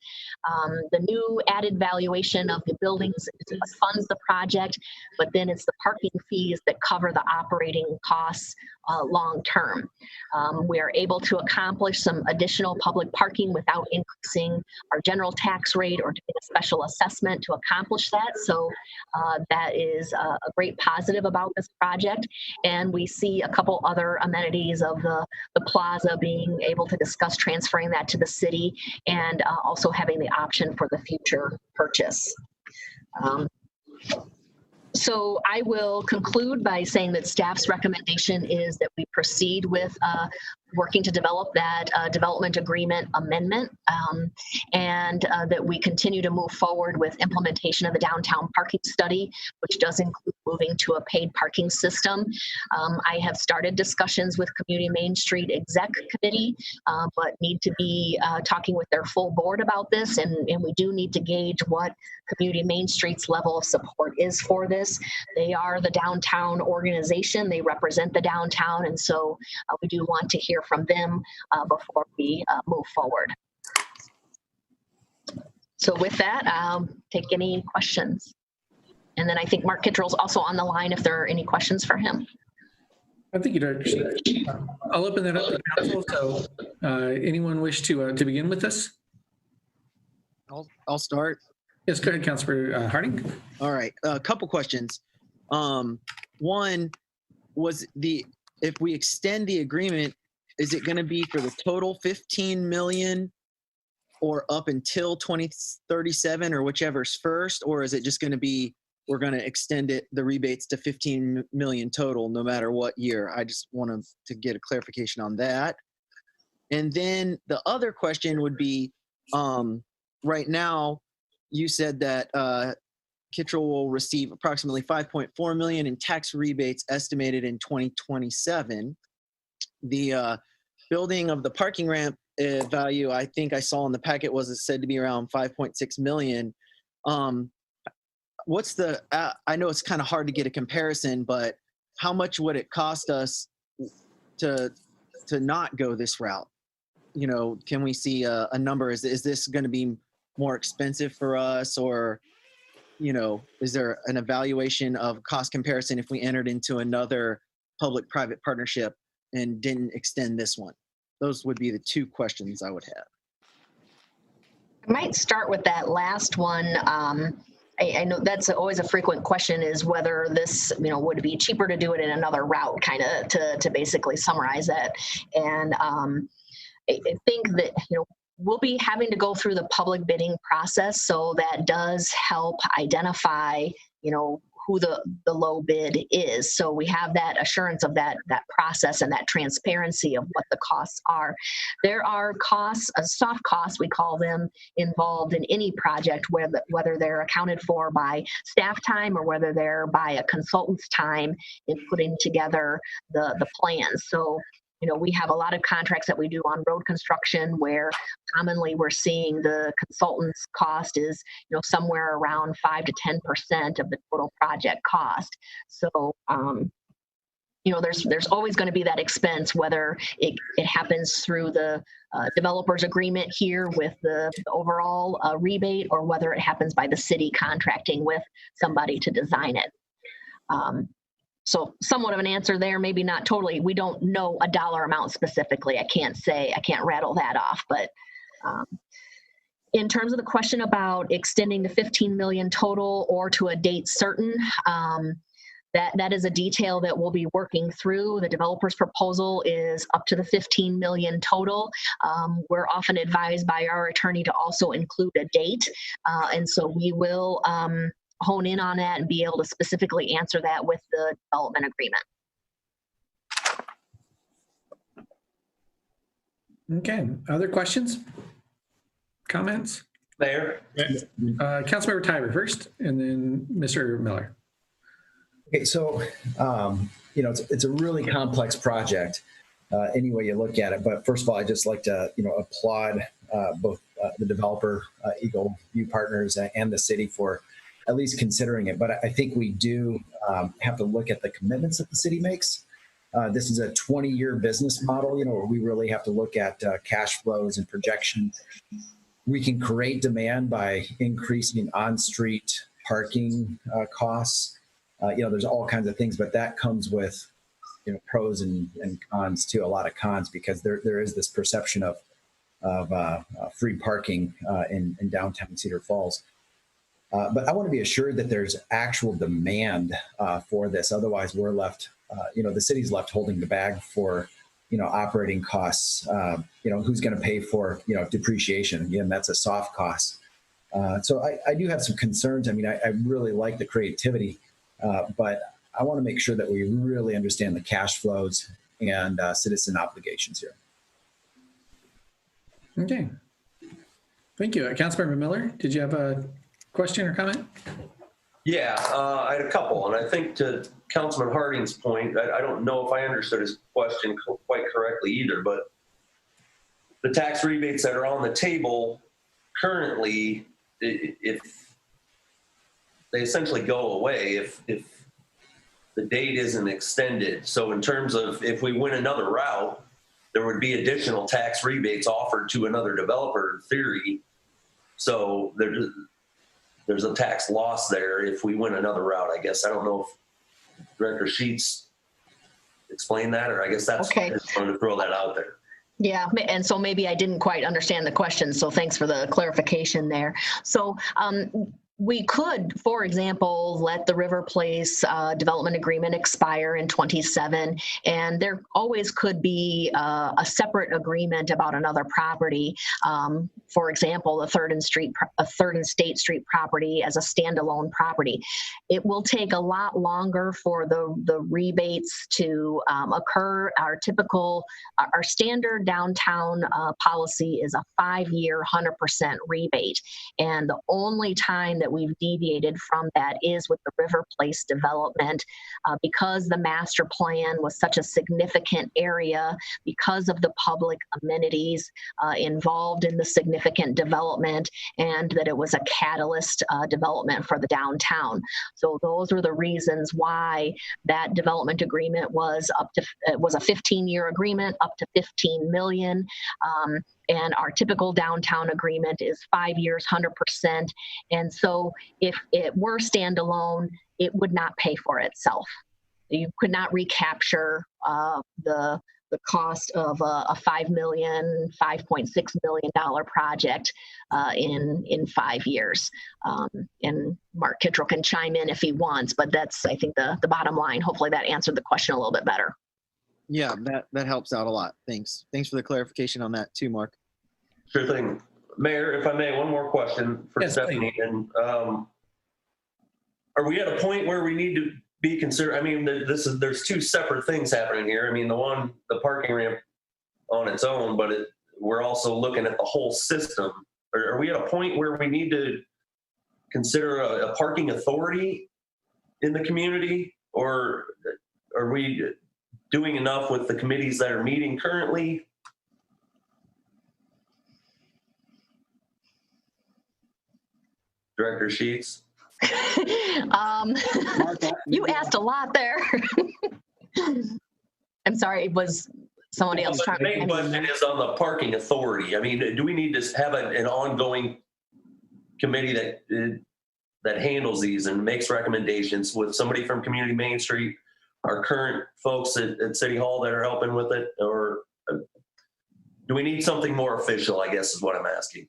The new added valuation of the buildings is what funds the project, but then it's the parking fees that cover the operating costs long term. We are able to accomplish some additional public parking without increasing our general tax rate or doing a special assessment to accomplish that. So that is a great positive about this project. And we see a couple other amenities of the plaza, being able to discuss transferring that to the city and also having the option for the future purchase. So I will conclude by saying that staff's recommendation is that we proceed with working to develop that development agreement amendment, and that we continue to move forward with implementation of the downtown parking study, which does include moving to a paid parking system. I have started discussions with Community Main Street Exec Committee, but need to be talking with their full board about this, and we do need to gauge what Community Main Street's level of support is for this. They are the downtown organization. They represent the downtown, and so we do want to hear from them before we move forward. So with that, I'll take any questions. And then I think Mark Kittrell's also on the line if there are any questions for him. I think you'd actually, I'll open that up to council. So anyone wish to begin with this? I'll start. Yes, go ahead, Councilor Harding. All right, a couple questions. One was if we extend the agreement, is it going to be for the total 15 million or up until 2037 or whichever's first, or is it just going to be we're going to extend the rebates to 15 million total no matter what year? I just wanted to get a clarification on that. And then the other question would be, right now you said that Kittrell will receive approximately 5.4 million in tax rebates estimated in 2027. The building of the parking ramp value, I think I saw in the packet, was said to be around 5.6 million. What's the, I know it's kind of hard to get a comparison, but how much would it cost us to not go this route? Can we see a number? Is this going to be more expensive for us, or is there an evaluation of cost comparison if we entered into another public-private partnership and didn't extend this one? Those would be the two questions I would have. I might start with that last one. I know that's always a frequent question, is whether this, would it be cheaper to do it in another route, kind of to basically summarize that. And I think that, we'll be having to go through the public bidding process. So that does help identify, who the low bid is. So we have that assurance of that process and that transparency of what the costs are. There are costs, soft costs, we call them, involved in any project, whether they're accounted for by staff time or whether they're by a consultant's time in putting together the plans. So we have a lot of contracts that we do on road construction where commonly we're seeing the consultant's cost is, somewhere around 5 to 10% of the total project cost. So there's always going to be that expense, whether it happens through the developer's agreement here with the overall rebate, or whether it happens by the city contracting with somebody to design it. So somewhat of an answer there, maybe not totally. We don't know a dollar amount specifically. I can't rattle that off, but in terms of the question about extending the 15 million total or to a date certain, that is a detail that we'll be working through. The developer's proposal is up to the 15 million total. We're often advised by our attorney to also include a date. And so we will hone in on that and be able to specifically answer that with the development agreement. Okay, other questions? Comments? Mayor? Councilmember Tiber first, and then Mr. Miller. Okay, so, it's a really complex project any way you look at it. But first of all, I'd just like to, applaud both the developer, Eagle View Partners, and the city for at least considering it. But I think we do have to look at the commitments that the city makes. This is a 20-year business model, where we really have to look at cash flows and projections. We can create demand by increasing on-street parking costs. There's all kinds of things, but that comes with, pros and cons too, a lot of cons, because there is this perception of free parking in downtown Cedar Falls. But I want to be assured that there's actual demand for this. Otherwise, we're left, the city's left holding the bag for, operating costs. Who's going to pay for, depreciation? Again, that's a soft cost. So I do have some concerns. I mean, I really like the creativity, but I want to make sure that we really understand the cash flows and citizen obligations here. Okay. Thank you. Councilmember Miller, did you have a question or comment? Yeah, I had a couple, and I think to Councilman Harding's point, I don't know if I understood his question quite correctly either, but the tax rebates that are on the table currently, if they essentially go away if the date isn't extended. So in terms of if we win another route, there would be additional tax rebates offered to another developer in theory. So there's a tax loss there if we win another route, I guess. I don't know if Director Sheets explained that, or I guess that's okay. I just wanted to throw that out there. Yeah, and so maybe I didn't quite understand the question, so thanks for the clarification there. So we could, for example, let the River Place development agreement expire in 27, and there always could be a separate agreement about another property. For example, the 3rd and State Street property as a standalone property. It will take a lot longer for the rebates to occur. Our standard downtown policy is a 5-year 100% rebate, and the only time that we've deviated from that is with the River Place development, because the master plan was such a significant area, because of the public amenities involved in the significant development, and that it was a catalyst development for the downtown. So those were the reasons why that development agreement was it was a 15-year agreement up to 15 million. And our typical downtown agreement is 5 years, 100%. And so if it were standalone, it would not pay for itself. You could not recapture the cost of a $5.6 million project in 5 years. And Mark Kittrell can chime in if he wants, but that's, I think, the bottom line. Hopefully that answered the question a little bit better. Yeah, that helps out a lot. Thanks for the clarification on that too, Mark. Sure thing. Mayor, if I may, one more question for Stephanie. And are we at a point where we need to be considered? I mean, there's two separate things happening here. I mean, the parking ramp on its own, but we're also looking at the whole system. Are we at a point where we need to consider a parking authority in the community, or are we doing enough with the committees that are meeting currently? Director Sheets. You asked a lot there. I'm sorry, was somebody else The trying? main question is on the parking authority. I mean, do we need to have an ongoing committee that handles these and makes recommendations with somebody from Community Main Street, our current folks at City Hall that are helping with it, or do we need something more official, I guess is what I'm asking.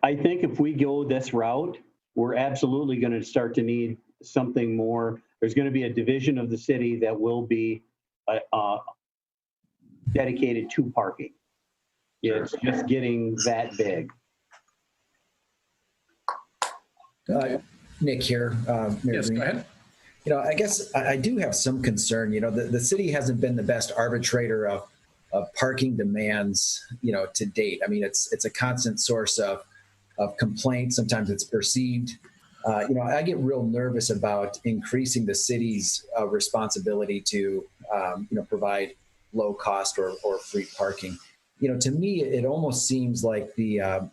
I think if we go this route, we're absolutely going to start to need something more. There's going to be a division of the city that will be dedicated to parking. It's just getting that big. Nick here. Mayor Yes, Green. go ahead. I guess I do have some concern. The city hasn't been the best arbitrator of parking demands, to date. I mean, it's a constant source of complaints. Sometimes it's perceived. I get real nervous about increasing the city's responsibility to, provide low cost or free parking. To me, it almost seems like the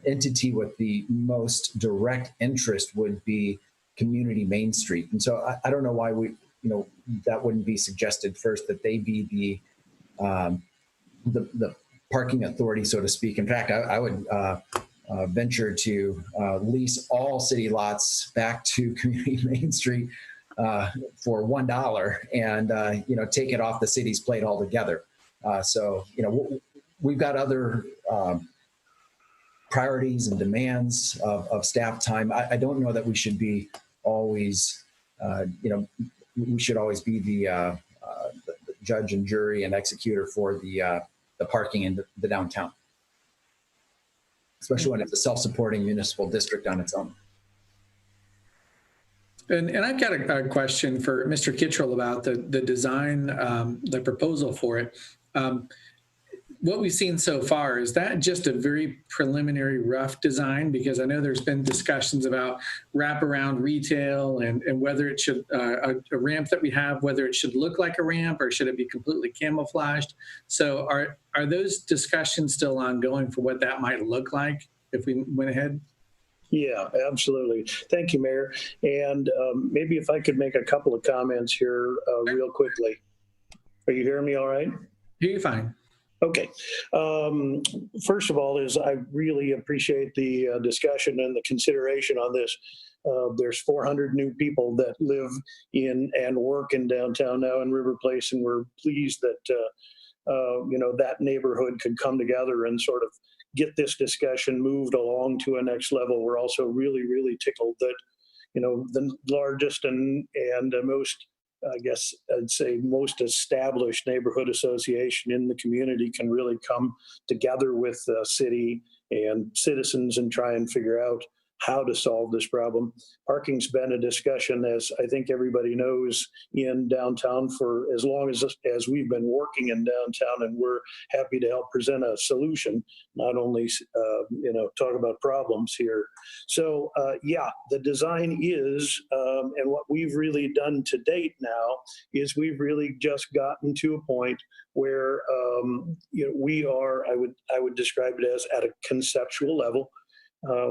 entity with the most direct interest would be Community Main Street. And so I don't know why that wouldn't be suggested first, that they be the parking authority, so to speak. In fact, I would venture to lease all city lots back to Community Main Street for $1 and, take it off the city's plate altogether. So, we've got other priorities and demands of staff time. I don't know that we should be always, we should always be the judge and jury and executor for the parking in the downtown, especially when it's a self-supporting municipal district on its own. And I've got a question for Mr. Kittrell about the design, the proposal for it. What we've seen so far, is that just a very preliminary rough design? Because I know there's been discussions about wraparound retail and whether it should, a ramp that we have, whether it should look like a ramp or should it be completely camouflaged? So are those discussions still ongoing for what that might look like if we went ahead? Yeah, absolutely. Thank you, Mayor. And maybe if I could make a couple of comments here real quickly. Are you hearing me all right? Hear you fine. Okay. First of all, I really appreciate the discussion and the consideration on this. There's 400 new people that live in and work in downtown now in River Place, and we're pleased that that neighborhood could come together and sort of get this discussion moved along to a next level. We're also really, really tickled that the largest and most, I guess I'd say, most established neighborhood association in the community can really come together with the city and citizens and try and figure out how to solve this problem. Parking's been a discussion, as I think everybody knows, in downtown for as long as we've been working in downtown, and we're happy to help present a solution, not only talk about problems here. So the design is, and what we've really done to date now is we've really just gotten to a point where we are, I would describe it as at a conceptual level.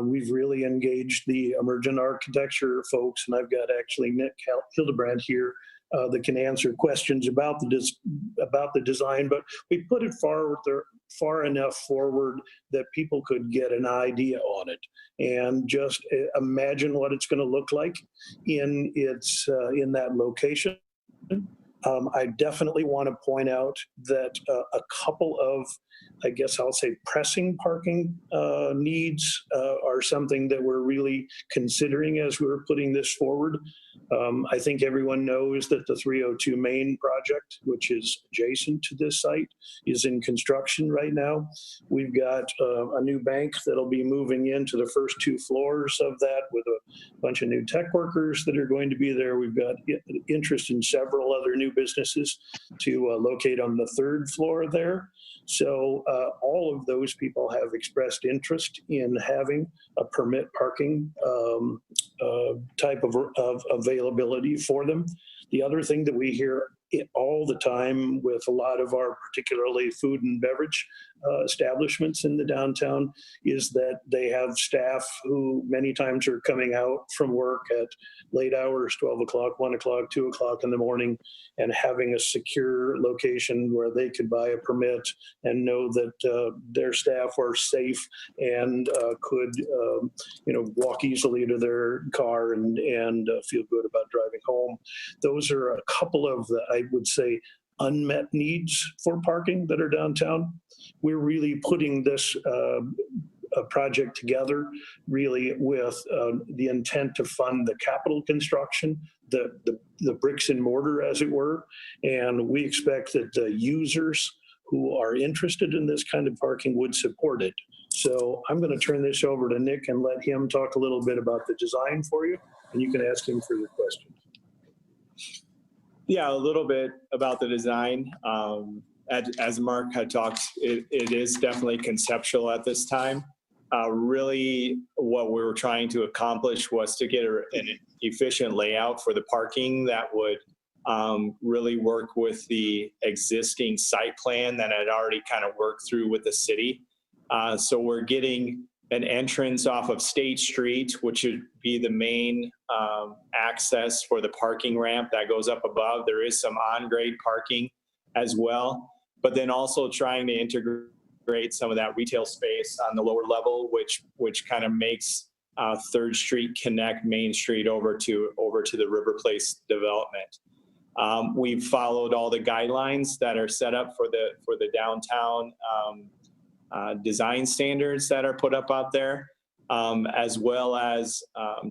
We've really engaged the emergent architecture folks, and I've got actually Nick Hildebrand here that can answer questions about the design. But we put it far enough forward that people could get an idea on it and just imagine what it's going to look like in that location. I definitely want to point out that a couple of, I guess I'll say, pressing parking needs are something that we're really considering as we're putting this forward. I think everyone knows that the 302 Main project, which is adjacent to this site, is in construction right now. We've got a new bank that'll be moving into the first 2 floors of that with a bunch of new tech workers that are going to be there. We've got interest in several other new businesses to locate on the 3rd floor there. So all of those people have expressed interest in having a permit parking type of availability for them. The other thing that we hear all the time with a lot of our particularly food and beverage establishments in the downtown is that they have staff who many times are coming out from work at late hours, 12 o'clock, 1 o'clock, 2 o'clock in the morning, and having a secure location where they could buy a permit and know that their staff are safe and could walk easily to their car and feel good about driving home. Those are a couple of the, I would say, unmet needs for parking that are downtown. We're really putting this a project together really with the intent to fund the capital construction, the bricks and mortar, as it were. And we expect that the users who are interested in this kind of parking would support it. So I'm going to turn this over to Nick and let him talk a little bit about the design for you, and you can ask him further questions. Yeah, a little bit about the design. As Mark had talked, it is definitely conceptual at this time. Really, what we were trying to accomplish was to get an efficient layout for the parking that would really work with the existing site plan that had already kind of worked through with the city. So we're getting an entrance off of State Street, which would be the main access for the parking ramp that goes up above. There is some on-grade parking as well, but then also trying to integrate some of that retail space on the lower level, which kind of makes 3rd Street connect Main Street over to the River Place development. We've followed all the guidelines that are set up for the downtown design standards that are put up out there, as well as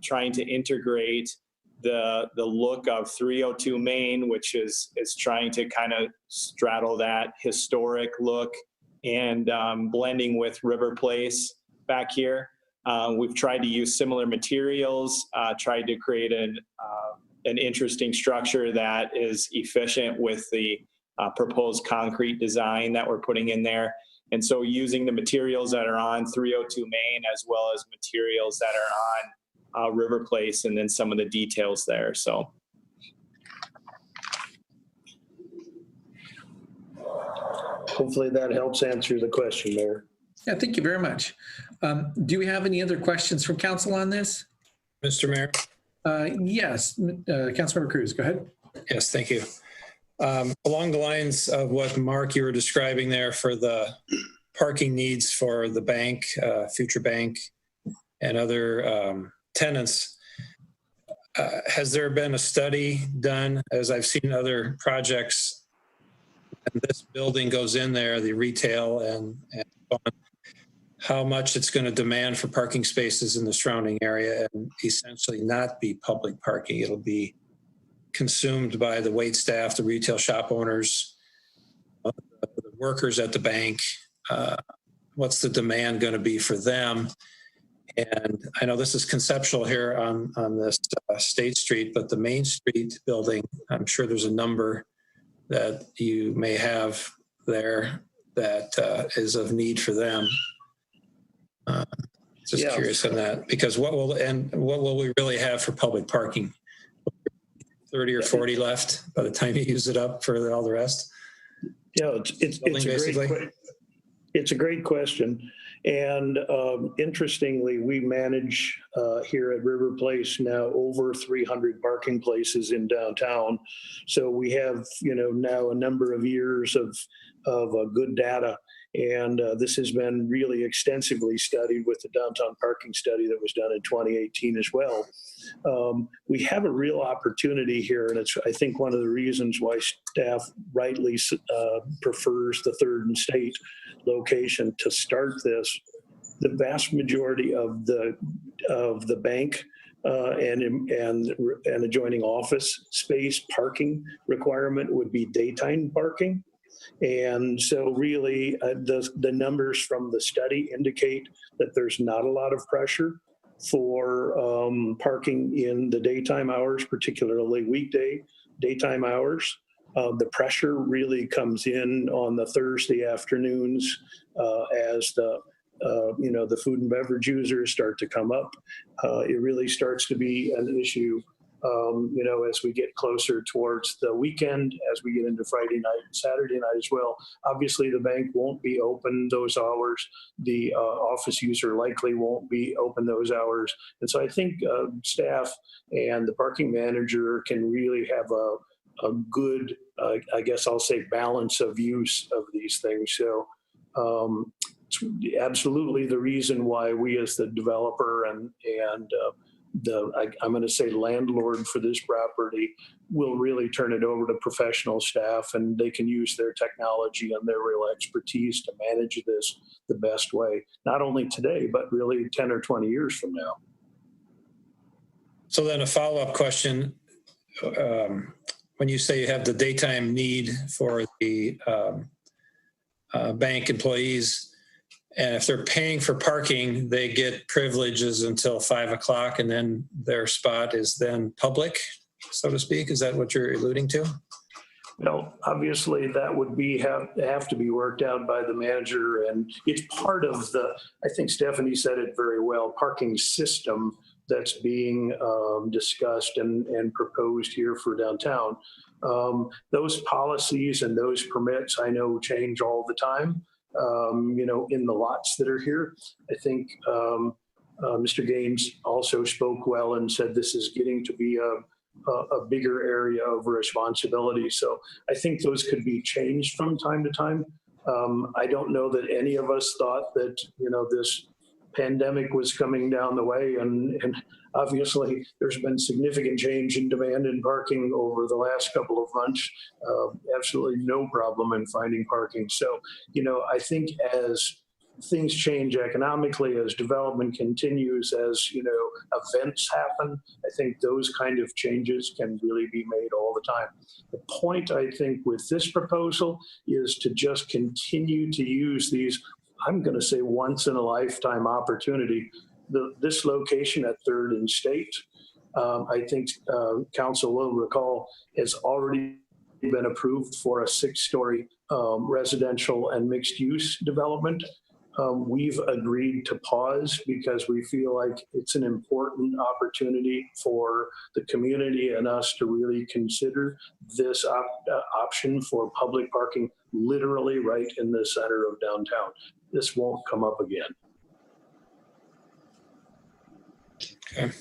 trying to integrate the look of 302 Main, which is trying to kind of straddle that historic look and blending with River Place back here. We've tried to use similar materials, tried to create an interesting structure that is efficient with the proposed concrete design that we're putting in there. And so using the materials that are on 302 Main as well as materials that are on River Place, and then some of the details there. So. Hopefully that helps answer the question, Mayor. Yeah, thank you very much. Do we have any other questions from council on this? Mr. Mayor? Yes, Councilmember Cruz, go ahead. Yes, thank you. Along the lines of what, Mark, you were describing there for the parking needs for the bank, future bank, and other tenants, has there been a study done, as I've seen other projects, and this building goes in there, the retail and how much it's going to demand for parking spaces in the surrounding area and essentially not be public parking. It'll be consumed by the wait staff, the retail shop owners, the workers at the bank. What's the demand going to be for them? And I know this is conceptual here on this State Street, but the Main Street building, I'm sure there's a number that you may have there that is of need for them. Just curious on that, because what will we really have for public parking? 30 or 40 left by the time you use it up for all the rest? Yeah, it's a great question. And interestingly, we manage here at River Place now over 300 parking places in downtown. So we have, now a number of years of good data. And this has been really extensively studied with the downtown parking study that was done in 2018 as well. We have a real opportunity here, and it's, I think, one of the reasons why staff rightly prefers the 3rd and State location to start this. The vast majority of the bank and adjoining office space parking requirement would be daytime parking. And so really the numbers from the study indicate that there's not a lot of pressure for parking in the daytime hours, particularly weekday daytime hours. The pressure really comes in on the Thursday afternoons as the food and beverage users start to come up. It really starts to be an issue as we get closer towards the weekend, as we get into Friday night and Saturday night as well. Obviously, the bank won't be open those hours. The office user likely won't be open those hours. And so I think staff and the parking manager can really have a good, I guess I'll say, balance of use of these things. So it's absolutely the reason why we as the developer and I'm going to say landlord for this property will really turn it over to professional staff, and they can use their technology and their real expertise to manage this the best way, not only today, but really 10 or 20 years from now. So then a follow-up question, when you say you have the daytime need for the bank employees, and if they're paying for parking, they get privileges until 5 o'clock, and then their spot is then public, so to speak. Is that what you're alluding to? Well, obviously that would have to be worked out by the manager, and it's part of the, I think Stephanie said it very well, parking system that's being discussed and proposed here for downtown. Those policies and those permits, I know, change all the time. In the lots that are here. I think Mr. Gaines also spoke well and said this is getting to be a bigger area of responsibility. So I think those could be changed from time to time. I don't know that any of us thought that, this pandemic was coming down the way, and obviously there's been significant change in demand in parking over the last couple of months. Absolutely no problem in finding parking. So, I think as things change economically, as development continues, as, events happen, I think those kind of changes can really be made all the time. The point, I think, with this proposal is to just continue to use these, I'm going to say, once in a lifetime opportunity. This location at 3rd and State, I think council will recall, has already been approved for a 6-story residential and mixed use development. We've agreed to pause because we feel like it's an important opportunity for the community and us to really consider this option for public parking literally right in the center of downtown. This won't come up again. Okay.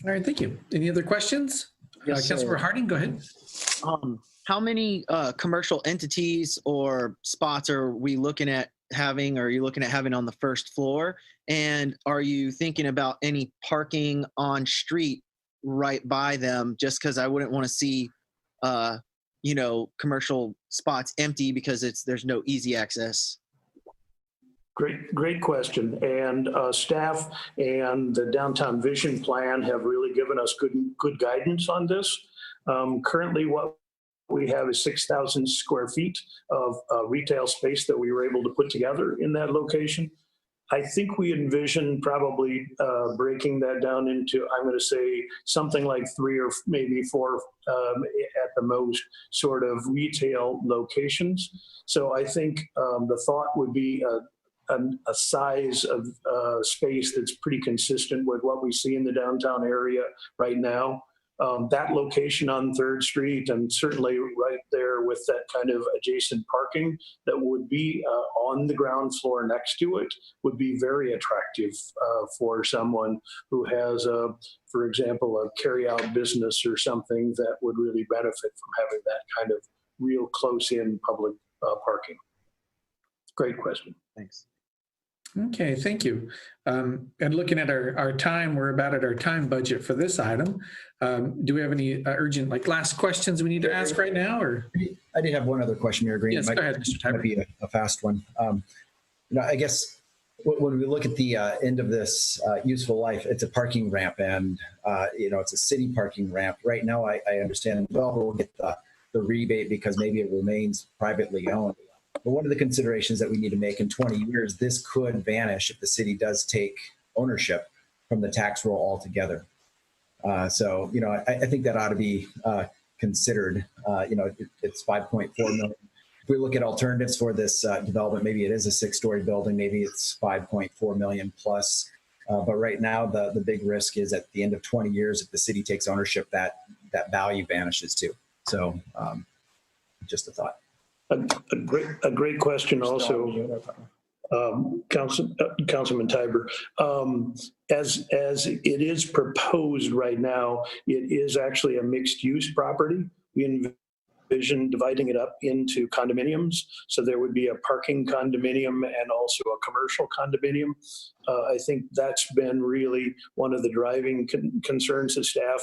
All right, thank you. Any other questions? Yes, Councilmember Harding, go ahead. How many commercial entities or spots are we looking at having, or are you looking at having on the first floor? And are you thinking about any parking on street right by them? Just because I wouldn't want to see, commercial spots empty because there's no easy access. Great question. And staff and the Downtown Vision Plan have really given us good guidance on this. Currently, what we have is 6,000 square feet of retail space that we were able to put together in that location. I think we envision probably breaking that down into, I'm going to say, something like 3 or maybe 4 at the most sort of retail locations. So I think the thought would be a size of space that's pretty consistent with what we see in the downtown area right now. That location on 3rd Street, and certainly right there with that kind of adjacent parking that would be on the ground floor next to it, would be very attractive for someone who has, for example, a carry-out business or something that would really benefit from having that kind of real close-in public parking. Great question. Thanks. Okay, thank you. And looking at our time, we're about at our time budget for this item. Do we have any urgent, last questions we need to ask right now? Or I did have one other question, Mayor Green. Yes, go ahead, Mr. Tiber. Might be a fast one. I guess when we look at the end of this useful life, it's a parking ramp, and it's a city parking ramp. Right now, I understand the developer will get the rebate because maybe it remains privately owned. But one of the considerations that we need to make in 20 years, this could vanish if the city does take ownership from the tax roll altogether. So, I think that ought to be considered. It's 5.4 million. If we look at alternatives for this development, maybe it is a 6-story building, maybe it's 5.4 million plus But right now, the big risk is at the end of 20 years, if the city takes ownership, that value vanishes too. So just a thought. A great question also, Councilman Tiber. As it is proposed right now, it is actually a mixed use property. We envision dividing it up into condominiums. So there would be a parking condominium and also a commercial condominium. I think that's been really one of the driving concerns that staff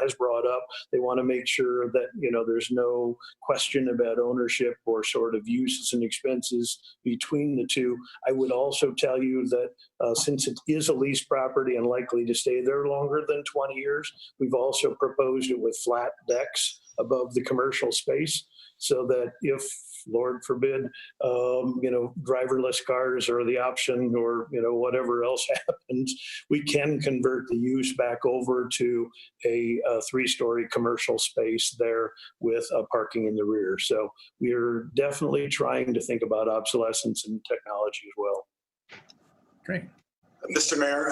has brought up. They want to make sure that, there's no question about ownership or sort of uses and expenses between the two. I would also tell you that since it is a leased property and likely to stay there longer than 20 years, we've also proposed it with flat decks above the commercial space, so that if, Lord forbid, driverless cars are the option, or whatever else happens, we can convert the use back over to a 3-story commercial space there with parking in the rear. So we're definitely trying to think about obsolescence and technology as well. Great. Mr. Mayor,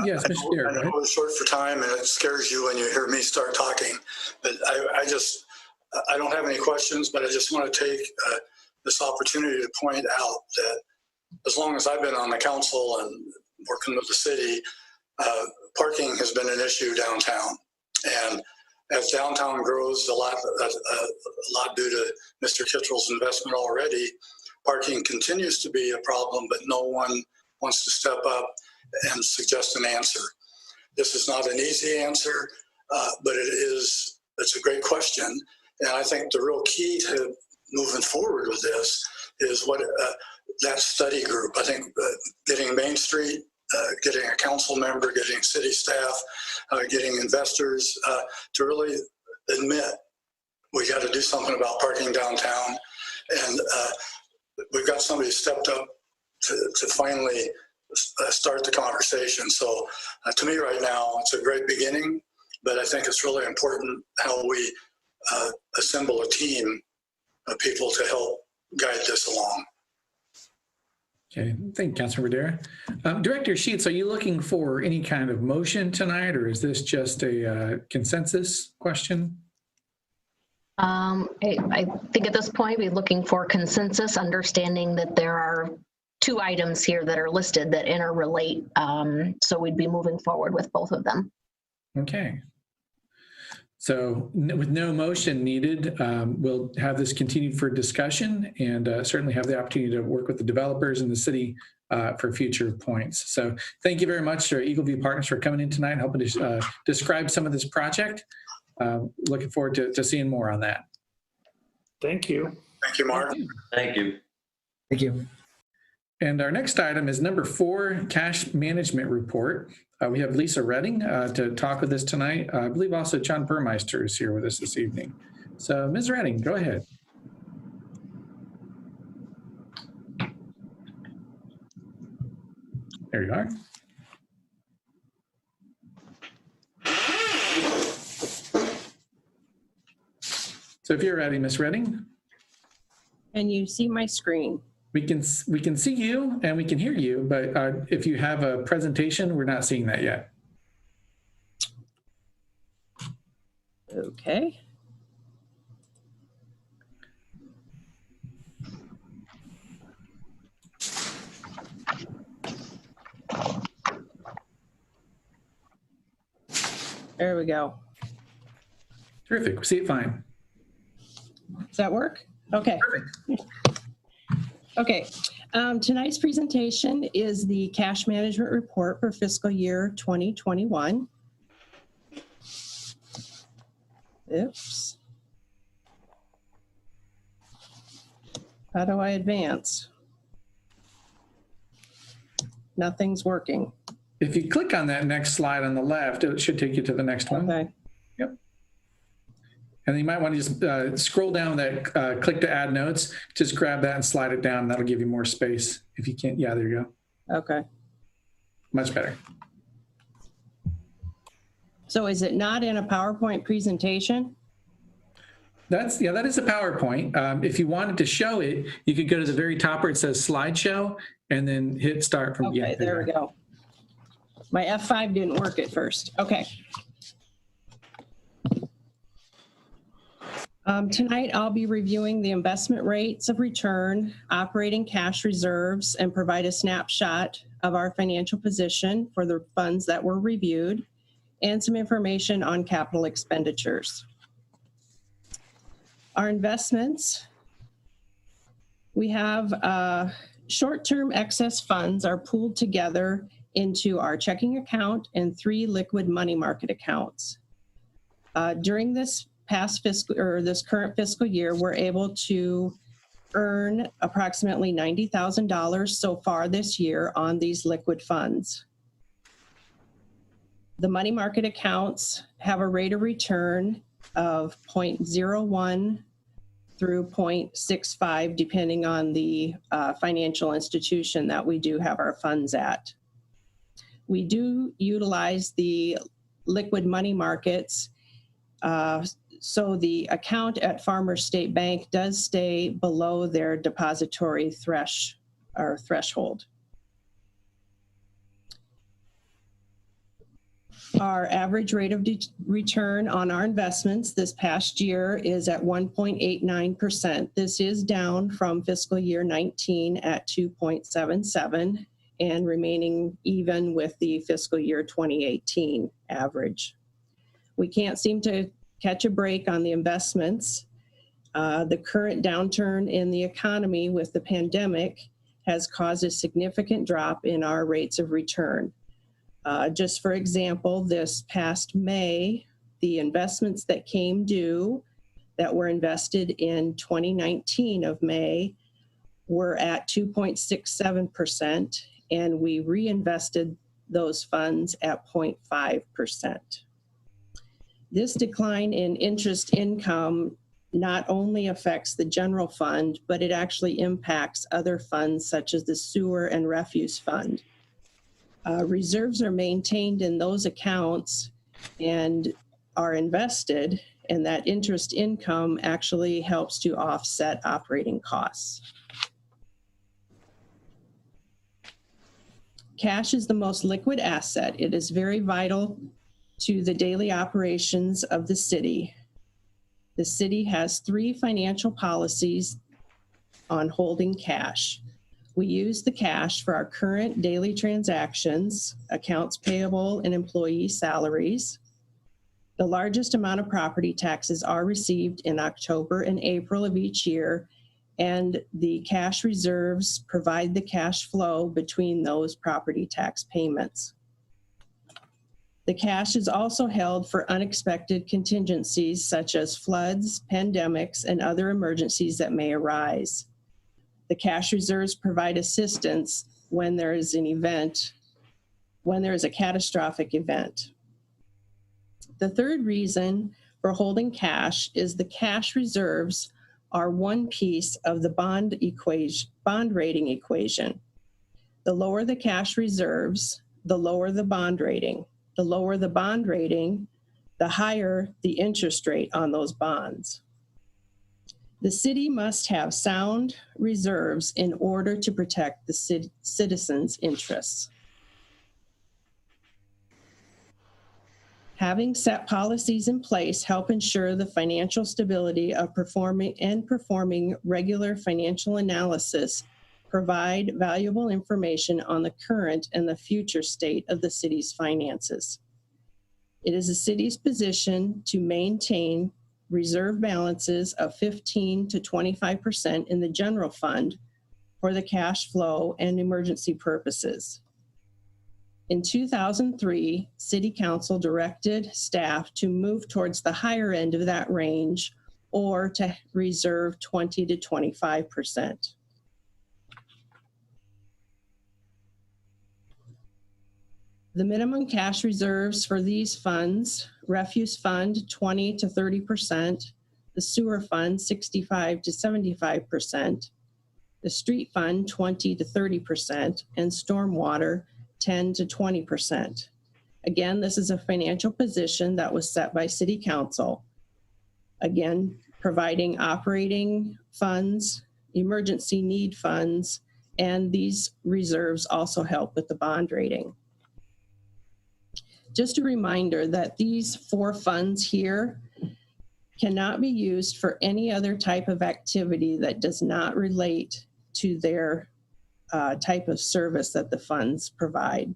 Yes, Mr. Cedar. I know it was short for time, and it scares you when you hear me start talking. But I don't have any questions, but I just want to take this opportunity to point out that as long as I've been on the council and working with the city, parking has been an issue downtown. And as downtown grows a lot due to Mr. Kittrell's investment already, parking continues to be a problem, but no one wants to step up and suggest an answer. This is not an easy answer, but it's a great question. And I think the real key to moving forward with this is what that study group, I think getting Main Street, getting a council member, getting city staff, getting investors to really admit we got to do something about parking downtown. And we've got somebody stepped up to finally start the conversation. So to me right now, it's a great beginning, but I think it's really important how we assemble a team of people to help guide this along. Okay, thank you, Councilmember Dara. Director Sheets, are you looking for any kind of motion tonight, or is this just a consensus question? I think at this point, we're looking for consensus, understanding that there are 2 items here that are listed that interrelate. So we'd be moving forward with both of them. Okay. So with no motion needed, we'll have this continued for discussion, and certainly have the opportunity to work with the developers and the city for future points. So thank you very much to Eagleview Partners for coming in tonight and helping to describe some of this project. Looking forward to seeing more on that. Thank you. Thank you, Mark. Thank you. Thank you. And our next item is number 4, cash management report. We have Lisa Redding to talk with us tonight. I believe also John Burmeister is here with us this evening. So Ms. Redding, go ahead. There you are. So if you're ready, Ms. Redding. Can you see my screen? We can see you and we can hear you, but if you have a presentation, we're not seeing that yet. Okay. There we go. Terrific. We see it fine. Does that work? Okay. Perfect. Okay. Tonight's presentation is the cash management report for fiscal year 2021. Oops. How do I advance? Nothing's working. If you click on that next slide on the left, it should take you to the next one. Okay. Yep. And you might want to just scroll down that, click to add notes, just grab that and slide it down. That'll give you more space. If you can't, yeah, there you go. Okay. Much better. So is it not in a PowerPoint presentation? That is a PowerPoint. If you wanted to show it, you could go to the very top where it says slideshow and then hit start from. Okay, there we go. My F5 didn't work at first. Okay. Tonight, I'll be reviewing the investment rates of return, operating cash reserves, and provide a snapshot of our financial position for the funds that were reviewed, and some information on capital expenditures. Our investments, we have short-term excess funds are pooled together into our checking account and 3 liquid money market accounts. During this past fiscal or this current fiscal year, we're able to earn approximately $90,000 so far this year on these liquid funds. The money market accounts have a rate of return of 0.01 through 0.65, depending on the financial institution that we do have our funds at. We do utilize the liquid money markets, so the account at Farmers State Bank does stay below their depository threshold. Our average rate of return on our investments this past year is at 1.89%. This is down from fiscal year 19 at 2.77 and remaining even with the fiscal year 2018 average. We can't seem to catch a break on the investments. The current downturn in the economy with the pandemic has caused a significant drop in our rates of return. Just for example, this past May, the investments that came due that were invested in 2019 of May were at 2.67%, and we reinvested those funds at 0.5%. This decline in interest income not only affects the general fund, but it actually impacts other funds such as the sewer and refuse fund. Reserves are maintained in those accounts and are invested, and that interest income actually helps to offset operating costs. Cash is the most liquid asset. It is very vital to the daily operations of the city. The city has 3 financial policies on holding cash. We use the cash for our current daily transactions, accounts payable, and employee salaries. The largest amount of property taxes are received in October and April of each year, and the cash reserves provide the cash flow between those property tax payments. The cash is also held for unexpected contingencies such as floods, pandemics, and other emergencies that may arise. The cash reserves provide assistance when there is an event, when there is a catastrophic event. The third reason for holding cash is the cash reserves are one piece of the bond rating equation. The lower the cash reserves, the lower the bond rating. The lower the bond rating, the higher the interest rate on those bonds. The city must have sound reserves in order to protect the citizens' interests. Having set policies in place help ensure the financial stability of performing regular financial analysis, provide valuable information on the current and the future state of the city's finances. It is the city's position to maintain reserve balances of 15 to 25% in the general fund for the cash flow and emergency purposes. In 2003, City Council directed staff to move towards the higher end of that range or to reserve 20 to 25%. The minimum cash reserves for these funds, refuse fund 20 to 30%, the sewer fund 65 to 75%, the street fund 20 to 30%, and stormwater 10 to 20%. Again, this is a financial position that was set by City Council. Again, providing operating funds, emergency need funds, and these reserves also help with the bond rating. Just a reminder that these 4 funds here cannot be used for any other type of activity that does not relate to their type of service that the funds provide.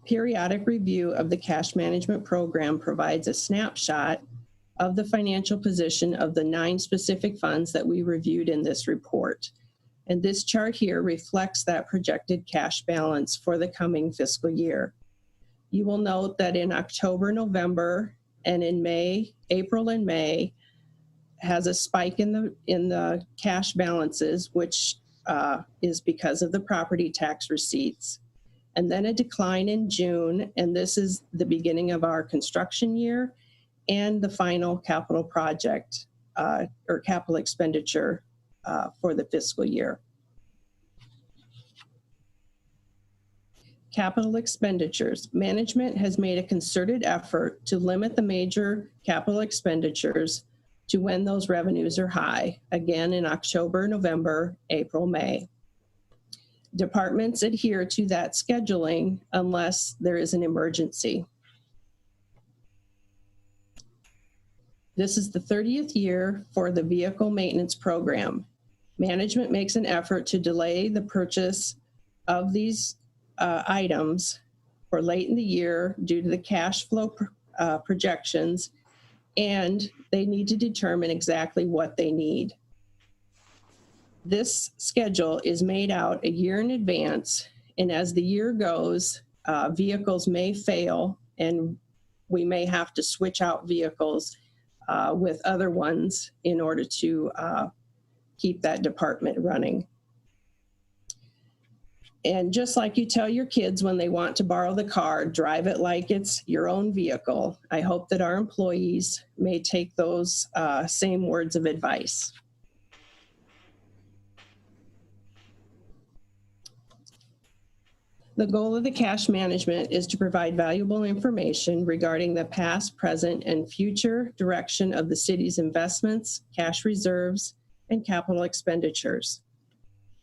Periodic review of the cash management program provides a snapshot of the financial position of the 9 specific funds that we reviewed in this report. And this chart here reflects that projected cash balance for the coming fiscal year. You will note that in October, November, and in May, April and May, has a spike in the cash balances, which is because of the property tax receipts. And then a decline in June, and this is the beginning of our construction year and the final capital project or capital expenditure for the fiscal year. Capital expenditures. Management has made a concerted effort to limit the major capital expenditures to when those revenues are high, again in October, November, April, May. Departments adhere to that scheduling unless there is an emergency. This is the 30th year for the vehicle maintenance program. Management makes an effort to delay the purchase of these items for late in the year due to the cash flow projections, and they need to determine exactly what they need. This schedule is made out a year in advance, and as the year goes, vehicles may fail and we may have to switch out vehicles with other ones in order to keep that department running. And just like you tell your kids when they want to borrow the car, drive it like it's your own vehicle. I hope that our employees may take those same words of advice. The goal of the cash management is to provide valuable information regarding the past, present, and future direction of the city's investments, cash reserves, and capital expenditures.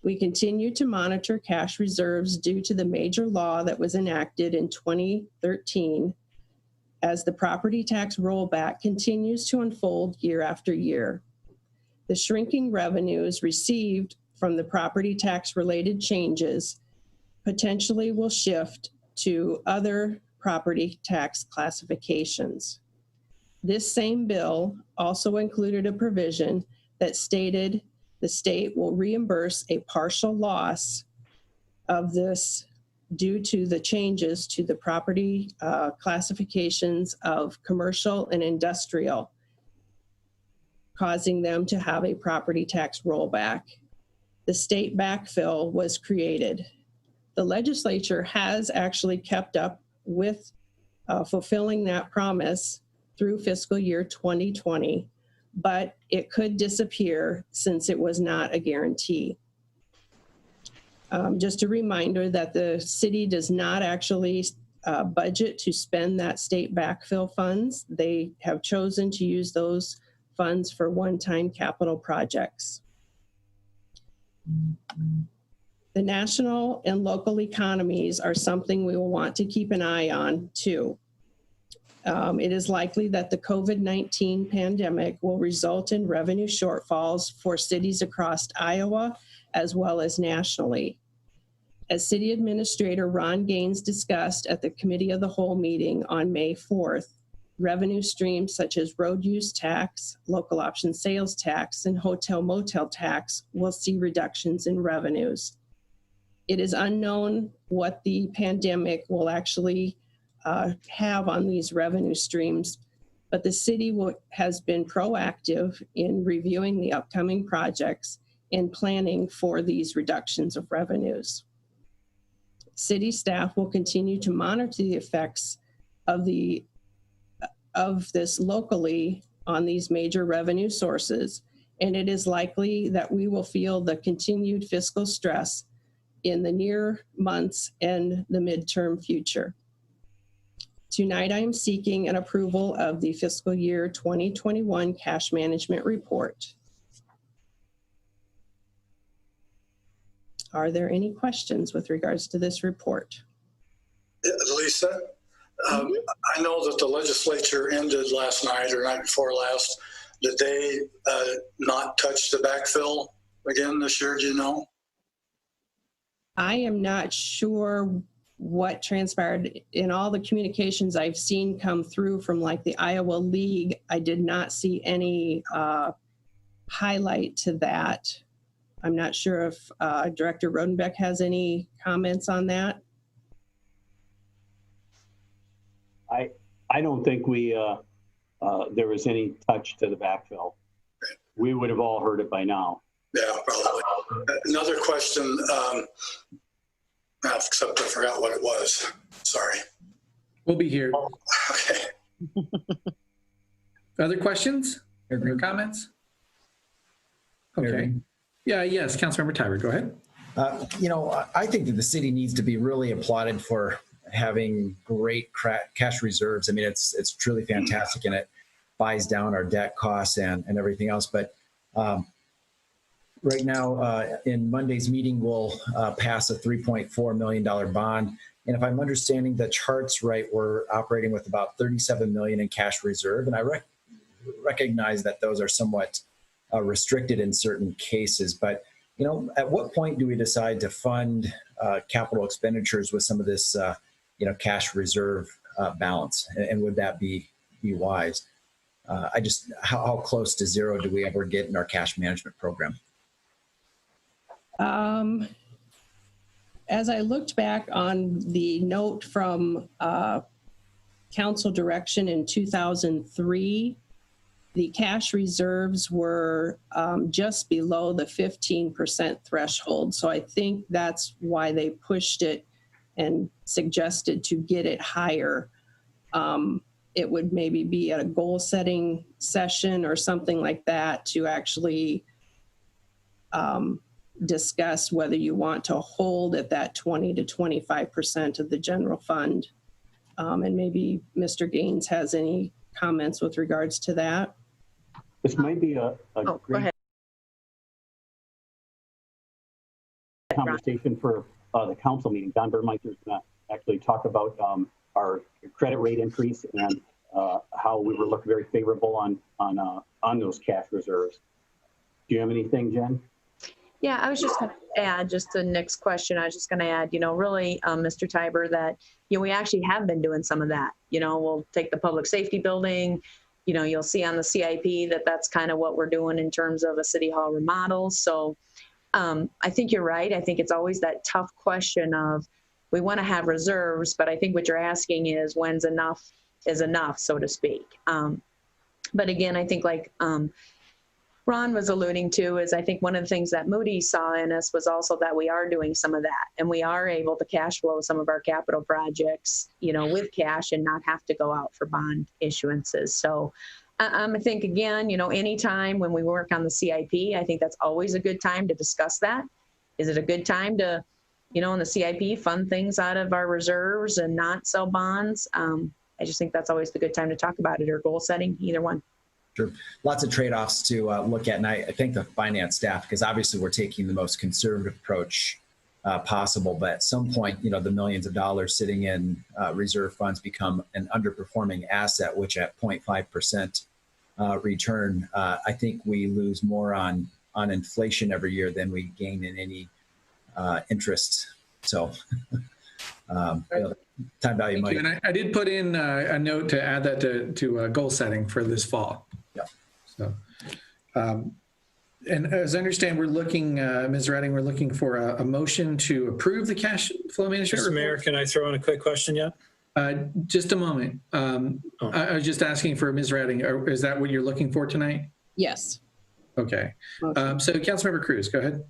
We continue to monitor cash reserves due to the major law that was enacted in 2013 as the property tax rollback continues to unfold year after year. The shrinking revenues received from the property tax related changes potentially will shift to other property tax classifications. This same bill also included a provision that stated the state will reimburse a partial loss of this due to the changes to the property classifications of commercial and industrial, causing them to have a property tax rollback. The state backfill was created. The legislature has actually kept up with fulfilling that promise through fiscal year 2020, but it could disappear since it was not a guarantee. Just a reminder that the city does not actually budget to spend that state backfill funds. They have chosen to use those funds for one-time capital projects. The national and local economies are something we will want to keep an eye on too. It is likely that the COVID-19 pandemic will result in revenue shortfalls for cities across Iowa as well as nationally. As City Administrator Ron Gaines discussed at the Committee of the Whole meeting on May 4th, revenue streams such as road use tax, local option sales tax, and hotel motel tax will see reductions in revenues. It is unknown what the pandemic will actually have on these revenue streams, but the city has been proactive in reviewing the upcoming projects and planning for these reductions of revenues. City staff will continue to monitor the effects of this locally on these major revenue sources, and it is likely that we will feel the continued fiscal stress in the near months and the midterm future. Tonight, I am seeking an approval of the fiscal year 2021 cash management report. Are there any questions with regards to this report? Lisa, I know that the legislature ended last night or night before last. Did they not touch the backfill again this year? Do you know? I am not sure what transpired. In all the communications I've seen come through from like the Iowa League, I did not see any highlight to that. I'm not sure if Director Rodenbeck has any comments on that. I don't think there was any touch to the backfill. We would have all heard it by now. Yeah, probably. Another question, except I forgot what it was. Sorry. We'll be here. Okay. Other questions or comments? Okay. Yeah, yes, Councilmember Tyler, go ahead. I think that the city needs to be really applauded for having great cash reserves. I mean, it's truly fantastic, and it buys down our debt costs and everything else. But right now, in Monday's meeting, we'll pass a $3.4 million bond. And if I'm understanding the charts right, we're operating with about $37 million in cash reserve. And I recognize that those are somewhat restricted in certain cases. But, at what point do we decide to fund capital expenditures with some of this, cash reserve balance? And would that be wise? How close to zero do we ever get in our cash management program? As I looked back on the note from council direction in 2003, the cash reserves were just below the 15% threshold. So I think that's why they pushed it and suggested to get it higher. It would maybe be at a goal setting session or something like that to actually discuss whether you want to hold at that 20 to 25% of the general fund. And maybe Mr. Gaines has any comments with regards to that. This might be a great conversation for the council meeting. Don Burmeister is going to actually talk about our credit rate increase and how we were looking very favorable on those cash reserves. Do you have anything, Jen? Yeah, I was just going to add, just the next question, I was just going to add, really, Mr. Tiber, that, we actually have been doing some of that. We'll take the public safety building, you'll see on the CIP that's kind of what we're doing in terms of a city hall remodel. So I think you're right. I think it's always that tough question of, we want to have reserves, but I think what you're asking is when's enough is enough, so to speak. But again, I think like Ron was alluding to is I think one of the things that Moody saw in us was also that we are doing some of that, and we are able to cash flow some of our capital projects, with cash and not have to go out for bond issuances. So I think, again, anytime when we work on the CIP, I think that's always a good time to discuss that. Is it a good time to, in the CIP, fund things out of our reserves and not sell bonds? I just think that's always the good time to talk about it, or goal setting, either one. Sure. Lots of trade-offs to look at. And I thank the finance staff, because obviously we're taking the most conservative approach possible. But at some point, the millions of dollars sitting in reserve funds become an underperforming asset, which at 0.5% return, I think we lose more on inflation every year than we gain in any interest. So time value money. And I did put in a note to add that to goal setting for this fall. Yeah. So, and as I understand, we're looking, Ms. Redding, we're looking for a motion to approve the cash flow management Mr. Mayor, can I throw in a quick question yet? Just a moment. I was just asking for Ms. Redding. Is that what you're looking for tonight? Yes. Okay. So Councilmember Cruz, go ahead.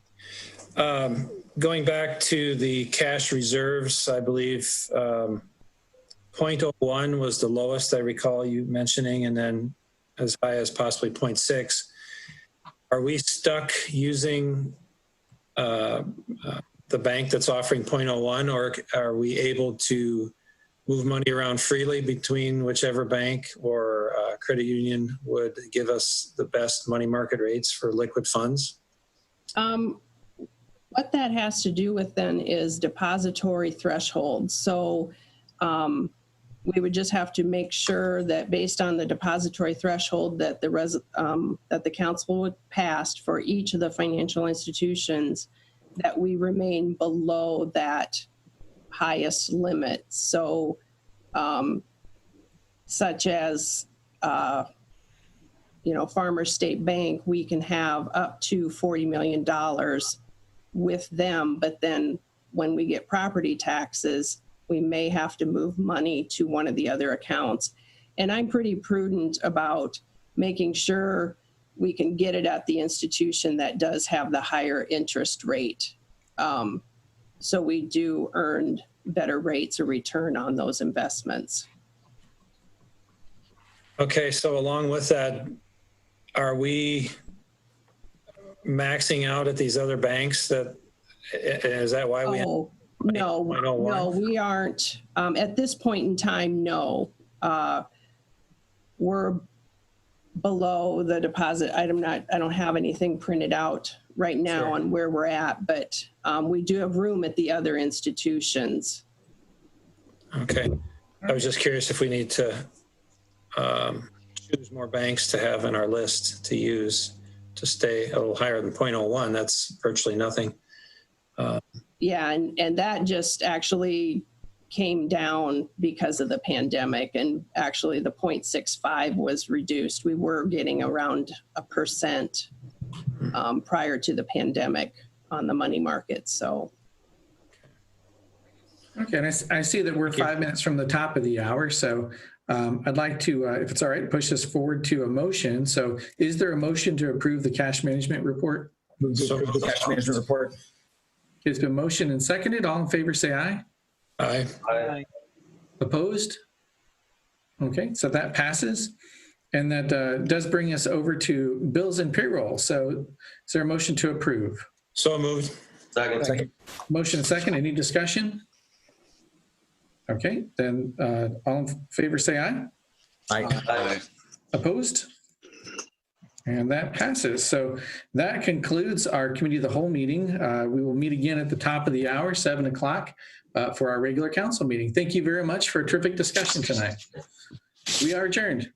Going back to the cash reserves, I believe 0.01 was the lowest I recall you mentioning, and then as high as possibly 0.6. Are we stuck using the bank that's offering 0.01, or are we able to move money around freely between whichever bank or credit union would give us the best money market rates for liquid funds? What that has to do with then is depository thresholds. So we would just have to make sure that based on the depository threshold that the council would pass for each of the financial institutions, that we remain below that highest limit. So such as, Farmers State Bank, we can have up to $40 million with them, but then when we get property taxes, we may have to move money to one of the other accounts. And I'm pretty prudent about making sure we can get it at the institution that does have the higher interest rate. So we do earn better rates of return on those investments. Okay, so along with that, are we maxing out at these other banks? Is that why we? No, we aren't. At this point in time, no. We're below the deposit. I don't have anything printed out right now on where we're at, but we do have room at the other institutions. Okay. I was just curious if we need to choose more banks to have in our list to use to stay a little higher than 0.01. That's virtually nothing. Yeah, and that just actually came down because of the pandemic, and actually the 0.65 was reduced. We were getting around 1% prior to the pandemic on the money market. So. Okay, and I see that we're 5 minutes from the top of the hour, so I'd like to, if it's all right, push this forward to a motion. So is there a motion to approve the cash management report? Move to approve the cash management report. It's been motioned and seconded. All in favor, say aye. Aye. Aye. Opposed? Okay, so that passes. And that does bring us over to bills and payroll. So is there a motion to approve? So moved. Second. Motion and second. Any discussion? Okay, then all in favor, say aye. Aye. Aye. Opposed? And that passes. So that concludes our committee of the whole meeting. We will meet again at the top of the hour, 7 o'clock, for our regular council meeting. Thank you very much for a terrific discussion tonight. We are adjourned.